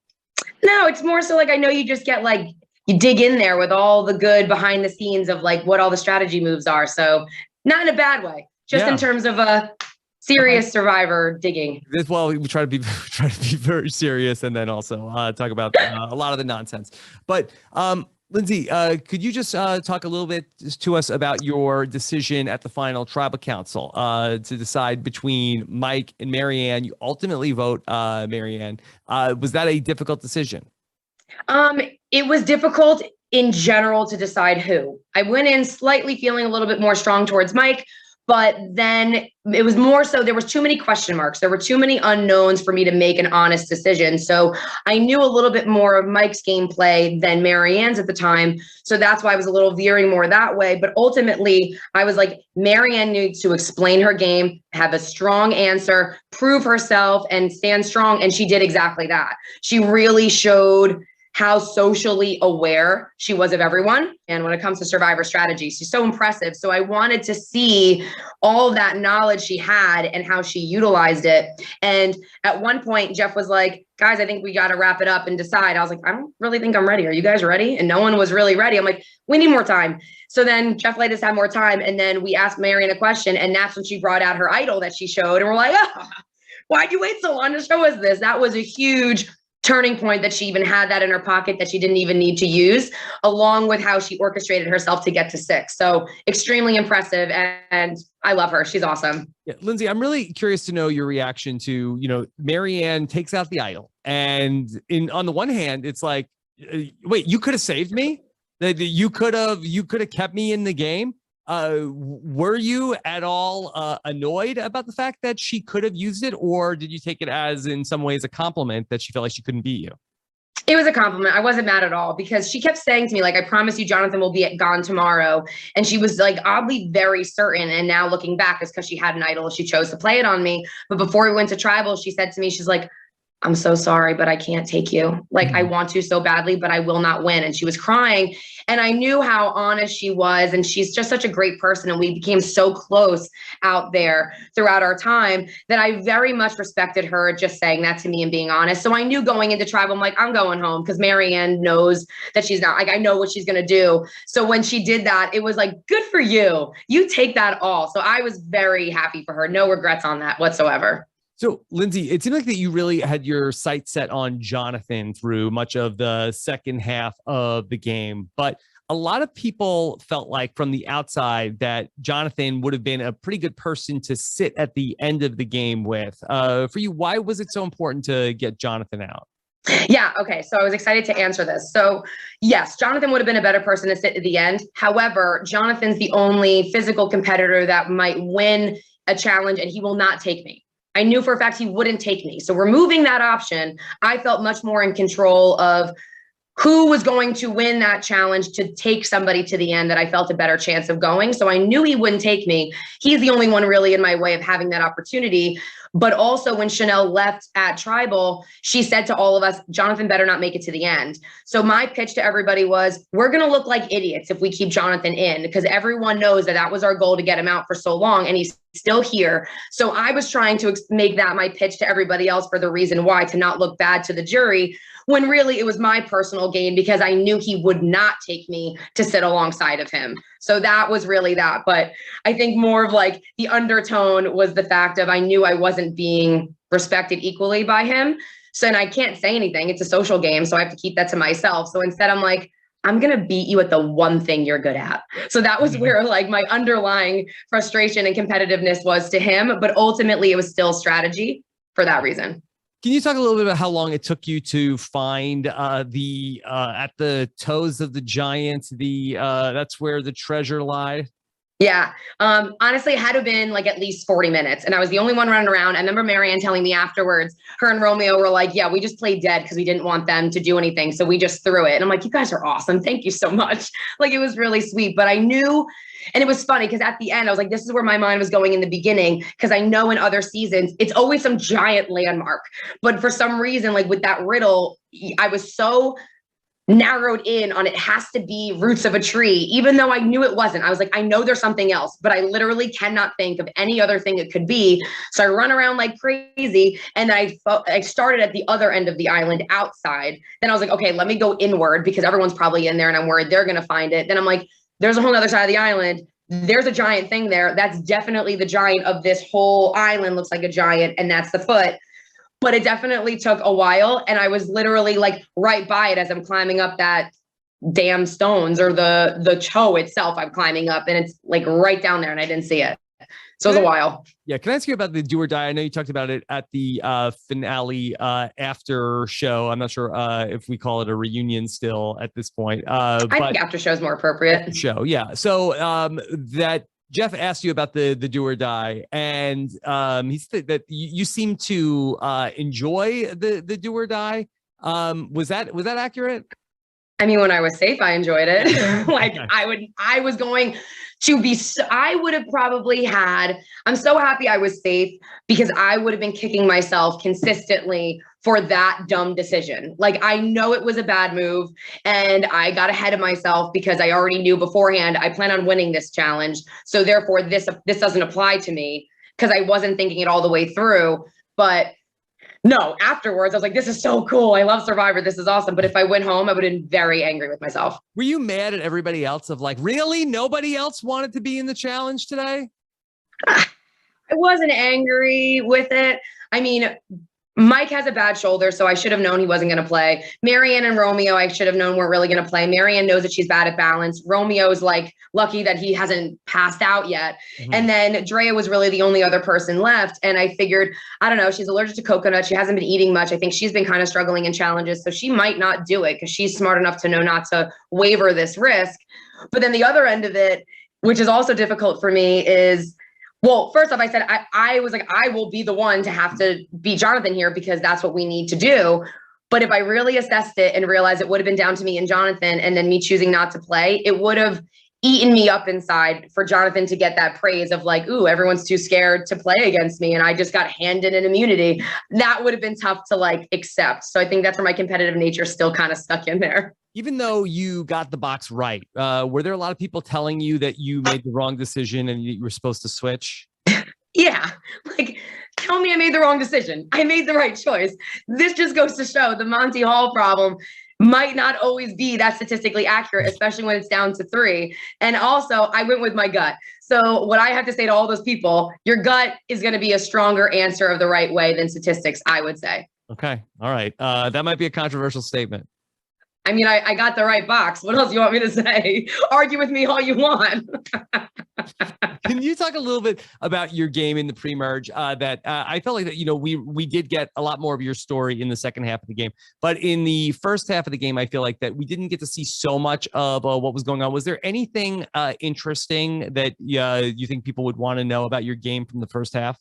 S7: No, it's more so like I know you just get like you dig in there with all the good behind the scenes of like what all the strategy moves are. So not in a bad way, just in terms of a serious Survivor digging.
S1: Well, we try to be very serious, and then also talk about a lot of the nonsense. But Lindsay, could you just talk a little bit to us about your decision at the final tribal council to decide between Mike and Maryanne? You ultimately vote Maryanne. Was that a difficult decision?
S7: It was difficult in general to decide who. I went in slightly feeling a little bit more strong towards Mike, but then it was more so there was too many question marks. There were too many unknowns for me to make an honest decision. So I knew a little bit more of Mike's gameplay than Maryanne's at the time. So that's why I was a little veering more that way. But ultimately, I was like, Maryanne needs to explain her game, have a strong answer, prove herself, and stand strong. And she did exactly that. She really showed how socially aware she was of everyone. And when it comes to Survivor strategy, she's so impressive. So I wanted to see all of that knowledge she had and how she utilized it. And at one point, Jeff was like, guys, I think we got to wrap it up and decide. I was like, I don't really think I'm ready. Are you guys ready? And no one was really ready. I'm like, we need more time. So then Jeff let us have more time. And then we asked Maryanne a question. And that's when she brought out her idol that she showed. And we're like, oh, why'd you wait so long to show us this? That was a huge turning point that she even had that in her pocket that she didn't even need to use, along with how she orchestrated herself to get to 6. So extremely impressive. And I love her. She's awesome.
S1: Yeah, Lindsay, I'm really curious to know your reaction to, Maryanne takes out the idol. And on the one hand, it's like, wait, you could have saved me? You could have kept me in the game? Were you at all annoyed about the fact that she could have used it, or did you take it as in some ways a compliment that she felt like she couldn't beat you?
S7: It was a compliment. I wasn't mad at all because she kept saying to me, like, I promise you, Jonathan will be gone tomorrow. And she was like, oddly very certain. And now looking back, it's because she had an idol. She chose to play it on me. But before we went to tribal, she said to me, she's like, I'm so sorry, but I can't take you. Like, I want to so badly, but I will not win. And she was crying. And I knew how honest she was. And she's just such a great person. And we became so close out there throughout our time that I very much respected her just saying that to me and being honest. So I knew going into tribal, I'm like, I'm going home because Maryanne knows that she's not, like, I know what she's going to do. So when she did that, it was like, good for you. You take that all. So I was very happy for her. No regrets on that whatsoever.
S1: So, Lindsay, it seemed like that you really had your sights set on Jonathan through much of the second half of the game. But a lot of people felt like from the outside that Jonathan would have been a pretty good person to sit at the end of the game with. For you, why was it so important to get Jonathan out?
S7: Yeah. Okay. So I was excited to answer this. So yes, Jonathan would have been a better person to sit at the end. However, Jonathan's the only physical competitor that might win a challenge and he will not take me. I knew for a fact he wouldn't take me. So removing that option, I felt much more in control of who was going to win that challenge to take somebody to the end that I felt a better chance of going. So I knew he wouldn't take me. He's the only one really in my way of having that opportunity. But also when Chanel left at Tribal, she said to all of us, Jonathan better not make it to the end. So my pitch to everybody was, we're going to look like idiots if we keep Jonathan in, because everyone knows that that was our goal to get him out for so long and he's still here. So I was trying to make that my pitch to everybody else for the reason why, to not look bad to the jury, when really it was my personal gain because I knew he would not take me to sit alongside of him. So that was really that. But I think more of like the undertone was the fact of I knew I wasn't being respected equally by him. So, and I can't say anything. It's a social game. So I have to keep that to myself. So instead I'm like, I'm going to beat you at the one thing you're good at. So that was where like my underlying frustration and competitiveness was to him. But ultimately it was still strategy for that reason.
S1: Can you talk a little bit about how long it took you to find at the toes of the giant, that's where the treasure lied?
S7: Yeah. Honestly, it had to have been like at least 40 minutes. And I was the only one running around. I remember Maryanne telling me afterwards, her and Romeo were like, yeah, we just played dead because we didn't want them to do anything. So we just threw it. And I'm like, you guys are awesome. Thank you so much. Like, it was really sweet. But I knew, and it was funny because at the end, I was like, this is where my mind was going in the beginning. Because I know in other seasons, it's always some giant landmark. But for some reason, like with that riddle, I was so narrowed in on it has to be roots of a tree, even though I knew it wasn't. I was like, I know there's something else, but I literally cannot think of any other thing it could be. So I run around like crazy. And then I started at the other end of the island outside. Then I was like, okay, let me go inward because everyone's probably in there and I'm worried they're going to find it. Then I'm like, there's a whole other side of the island. There's a giant thing there. That's definitely the giant of this whole island. Looks like a giant. And that's the foot. But it definitely took a while. And I was literally like right by it as I'm climbing up that damn stones or the toe itself I'm climbing up. And it's like right down there and I didn't see it. So it was a while.
S1: Yeah. Can I ask you about the do or die? I know you talked about it at the finale after show. I'm not sure if we call it a reunion still at this point.
S7: I think after show is more appropriate.
S1: Show. Yeah. So that Jeff asked you about the do or die, and he said that you seem to enjoy the do or die. Was that accurate?
S7: I mean, when I was safe, I enjoyed it. Like I was going to be, I would have probably had, I'm so happy I was safe because I would have been kicking myself consistently for that dumb decision. Like, I know it was a bad move and I got ahead of myself because I already knew beforehand, I plan on winning this challenge. So therefore this doesn't apply to me because I wasn't thinking it all the way through. But no, afterwards, I was like, this is so cool. I love Survivor. This is awesome. But if I went home, I would have been very angry with myself.
S1: Were you mad at everybody else of like, really? Nobody else wanted to be in the challenge today?
S7: I wasn't angry with it. I mean, Mike has a bad shoulder, so I should have known he wasn't going to play. Maryanne and Romeo, I should have known weren't really going to play. Maryanne knows that she's bad at balance. Romeo's like lucky that he hasn't passed out yet. Mm-hmm. And then Drea was really the only other person left. And I figured, I don't know, she's allergic to coconut. She hasn't been eating much. I think she's been kind of struggling in challenges. So she might not do it because she's smart enough to know not to waver this risk. But then the other end of it, which is also difficult for me, is, well, first off, I said, I was like, I will be the one to have to beat Jonathan here because that's what we need to do. But if I really assessed it and realized it would have been down to me and Jonathan and then me choosing not to play, it would have eaten me up inside for Jonathan to get that praise of like, ooh, everyone's too scared to play against me. And I just got handed an immunity. That would have been tough to like accept. So I think that's where my competitive nature still kind of stuck in there.
S1: Even though you got the box right, were there a lot of people telling you that you made the wrong decision and you were supposed to switch?
S7: Yeah. Like, tell me I made the wrong decision. I made the right choice. This just goes to show the Monty Hall problem might not always be that statistically accurate, especially when it's down to 3. And also, I went with my gut. So what I have to say to all those people, your gut is going to be a stronger answer of the right way than statistics, I would say.
S1: Okay. All right. That might be a controversial statement.
S7: I mean, I got the right box. What else do you want me to say? Argue with me all you want.
S1: Can you talk a little bit about your game in the pre-merge? That I felt like that, you know, we did get a lot more of your story in the second half of the game, but in the first half of the game, I feel like that we didn't get to see so much of what was going on. Was there anything interesting that you think people would want to know about your game from the first half?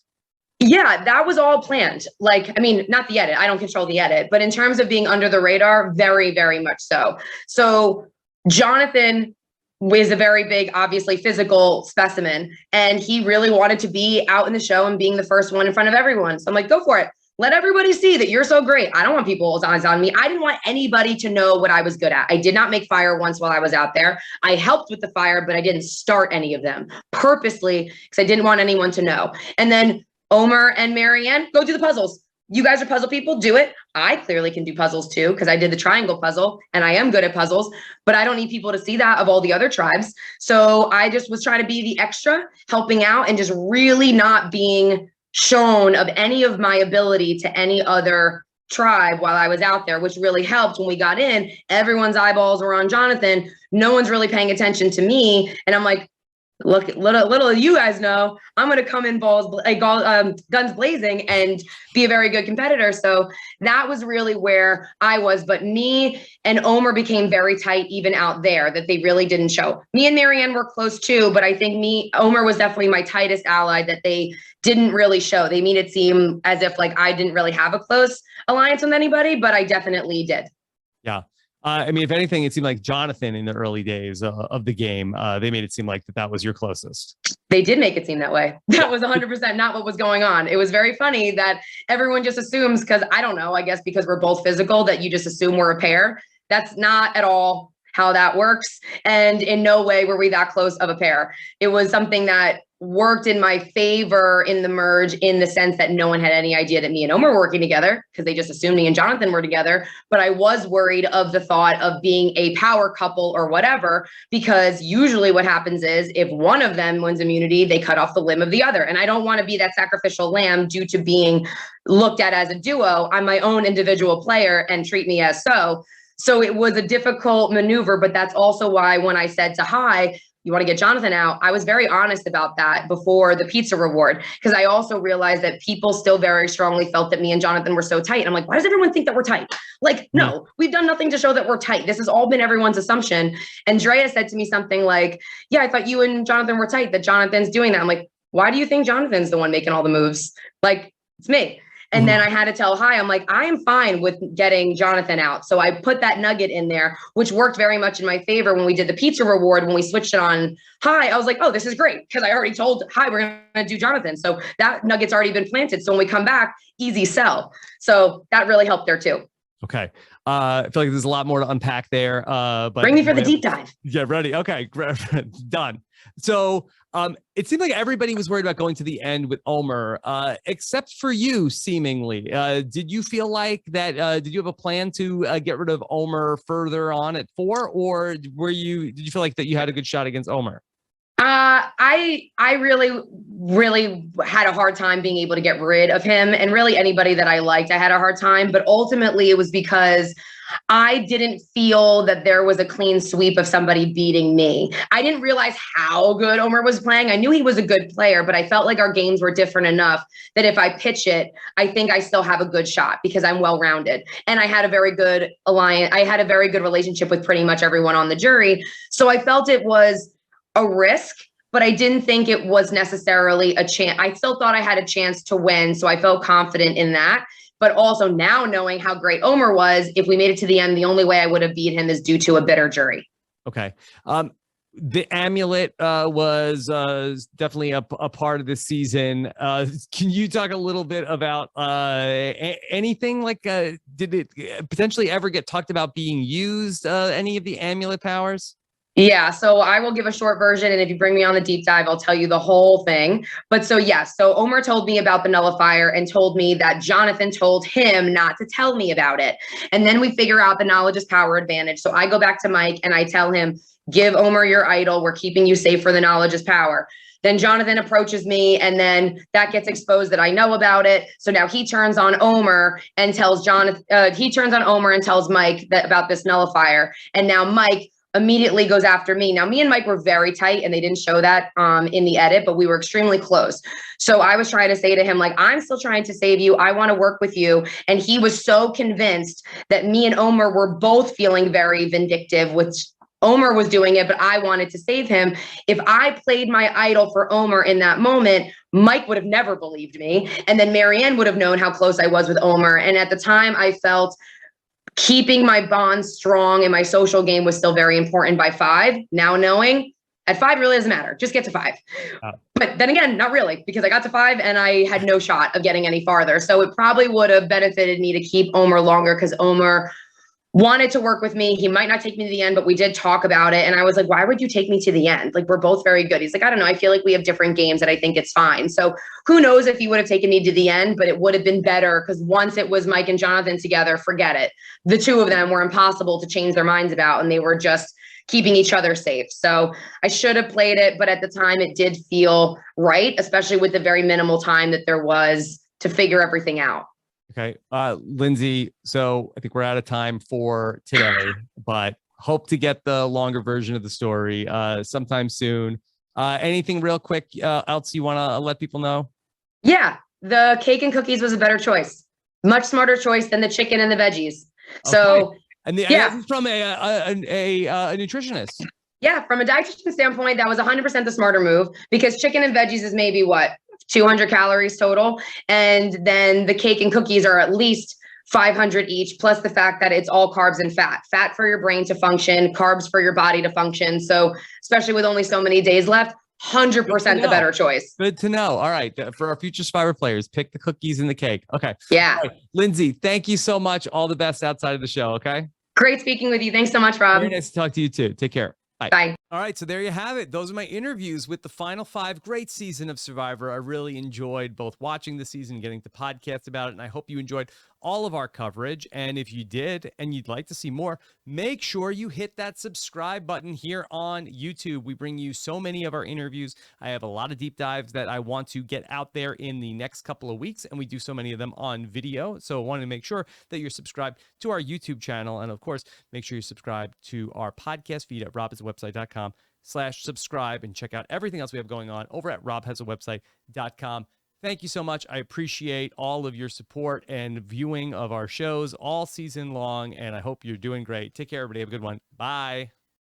S7: Yeah, that was all planned. Like, I mean, not the edit. I don't control the edit, but in terms of being under the radar, very, very much so. So Jonathan was a very big, obviously physical specimen, and he really wanted to be out in the show and being the first one in front of everyone. So I'm like, go for it. Let everybody see that you're so great. I don't want people's eyes on me. I didn't want anybody to know what I was good at. I did not make fire once while I was out there. I helped with the fire, but I didn't start any of them purposely because I didn't want anyone to know. And then Omar and Maryanne, go do the puzzles. You guys are puzzle people, do it. I clearly can do puzzles too, because I did the triangle puzzle and I am good at puzzles, but I don't need people to see that of all the other tribes. So I just was trying to be the extra, helping out and just really not being shown of any of my ability to any other tribe while I was out there, which really helped when we got in. Everyone's eyeballs were on Jonathan. No one's really paying attention to me. And I'm like, look, little you guys know, I'm going to come in guns blazing and be a very good competitor. So that was really where I was. But me and Omer became very tight even out there, that they really didn't show. Me and Maryanne were close too, but I think Omer was definitely my tightest ally that they didn't really show. They made it seem as if like I didn't really have a close alliance with anybody, but I definitely did.
S1: Yeah. I mean, if anything, it seemed like Jonathan in the early days of the game, they made it seem like that was your closest.
S7: They did make it seem that way. That was 100% not what was going on. It was very funny that everyone just assumes, because I don't know, I guess because we're both physical, that you just assume we're a pair. That's not at all how that works. And in no way were we that close of a pair. It was something that worked in my favor in the merge, in the sense that no one had any idea that me and Omer were working together, because they just assumed me and Jonathan were together. But I was worried of the thought of being a power couple or whatever, because usually what happens is if one of them wins immunity, they cut off the limb of the other. And I don't want to be that sacrificial lamb due to being looked at as a duo. I'm my own individual player and treat me as so. So it was a difficult maneuver, but that's also why when I said to Hai, you want to get Jonathan out, I was very honest about that before the pizza reward, because I also realized that people still very strongly felt that me and Jonathan were so tight. And I'm like, why does everyone think that we're tight? Like, no, we've done nothing to show that we're tight. This has all been everyone's assumption. And Drea said to me something like, yeah, I thought you and Jonathan were tight, that Jonathan's doing that. I'm like, why do you think Jonathan's the one making all the moves? Like, it's me. And then I had to tell Hai, I'm like, I am fine with getting Jonathan out. So I put that nugget in there, which worked very much in my favor when we did the pizza reward. When we switched it on Hai, I was like, oh, this is great, because I already told Hai we're going to do Jonathan. So that nugget's already been planted. So when we come back, easy sell. So that really helped there too.
S1: Okay. I feel like there's a lot more to unpack there. But
S7: bring me for the deep dive.
S1: Yeah, ready. Okay, done. So it seemed like everybody was worried about going to the end with Omer, except for you, seemingly. Did you feel like that? Did you have a plan to get rid of Omer further on at 4, or did you feel like that you had a good shot against Omer?
S7: I really had a hard time being able to get rid of him, and really anybody that I liked, I had a hard time. But ultimately, it was because I didn't feel that there was a clean sweep of somebody beating me. I didn't realize how good Omer was playing. I knew he was a good player, but I felt like our games were different enough that if I pitch it, I think I still have a good shot because I'm well-rounded. And I had a very good alliance. I had a very good relationship with pretty much everyone on the jury. So I felt it was a risk, but I didn't think it was necessarily a chance. I still thought I had a chance to win. So I felt confident in that. But also now knowing how great Omer was, if we made it to the end, the only way I would have beat him is due to a bitter jury.
S1: Okay. The amulet was definitely a part of this season. Can you talk a little bit about anything like, did it potentially ever get talked about being used, any of the amulet powers?
S7: Yeah, so I will give a short version, and if you bring me on the deep dive, I'll tell you the whole thing. But so yes, so Omer told me about the nullifier and told me that Jonathan told him not to tell me about it. And then we figure out the knowledge is power advantage. So I go back to Mike and I tell him, give Omer your idol. We're keeping you safe for the knowledge is power. Then Jonathan approaches me, and then that gets exposed that I know about it. So now he turns on Omer and tells Mike that about this nullifier. And now Mike immediately goes after me. Now, me and Mike were very tight, and they didn't show that in the edit, but we were extremely close. So I was trying to say to him, like, I'm still trying to save you. I want to work with you. And he was so convinced that me and Omer were both feeling very vindictive, which Omer was doing it, but I wanted to save him. If I played my idol for Omer in that moment, Mike would have never believed me. And then Maryanne would have known how close I was with Omer. And at the time, I felt keeping my bond strong in my social game was still very important by 5. Now knowing at 5 really doesn't matter. Just get to 5. But then again, not really, because I got to 5 and I had no shot of getting any farther. So it probably would have benefited me to keep Omer longer, because Omer wanted to work with me. He might not take me to the end, but we did talk about it. And I was like, why would you take me to the end? Like, we're both very good. He's like, I don't know. I feel like we have different games and I think it's fine. So who knows if he would have taken me to the end, but it would have been better, because once it was Mike and Jonathan together, forget it. The two of them were impossible to change their minds about, and they were just keeping each other safe. So I should have played it, but at the time it did feel right, especially with the very minimal time that there was to figure everything out.
S1: Okay. Lindsay, so I think we're out of time for today, but hope to get the longer version of the story sometime soon. Anything real quick else you want to let people know?
S7: Yeah, the cake and cookies was a better choice. Much smarter choice than the chicken and the veggies. So
S1: Okay. And
S7: yeah.
S1: this is from a nutritionist.
S7: Yeah, from a dietitian standpoint, that was 100% the smarter move, because chicken and veggies is maybe what, 200 calories total. And then the cake and cookies are at least 500 each, plus the fact that it's all carbs and fat for your brain to function, carbs for your body to function. So especially with only so many days left, 100% the better choice.
S1: Good to know. All right. For our future Survivor players, pick the cookies and the cake. Okay.
S7: Yeah.
S1: Right. Lindsay, thank you so much. All the best outside of the show. Okay.
S7: Great speaking with you. Thanks so much, Rob.
S1: Very nice to talk to you too. Take care. Bye.
S7: Bye.
S1: All right, so there you have it. Those are my interviews with the final 5. Great season of Survivor. I really enjoyed both watching the season, getting to podcast about it, and I hope you enjoyed all of our coverage. And if you did and you'd like to see more, make sure you hit that subscribe button here on YouTube. We bring you so many of our interviews. I have a lot of deep dives that I want to get out there in the next couple of weeks, and we do so many of them on video. So I wanted to make sure that you're subscribed to our YouTube channel. And of course, make sure you subscribe to our podcast feed at robhasawebsite.com/subscribe and check out everything else we have going on over at robhasawebsite.com. Thank you so much. I appreciate all of your support and viewing of our shows all season long, and I hope you're doing great. Take care, everybody. Have a good one. Bye.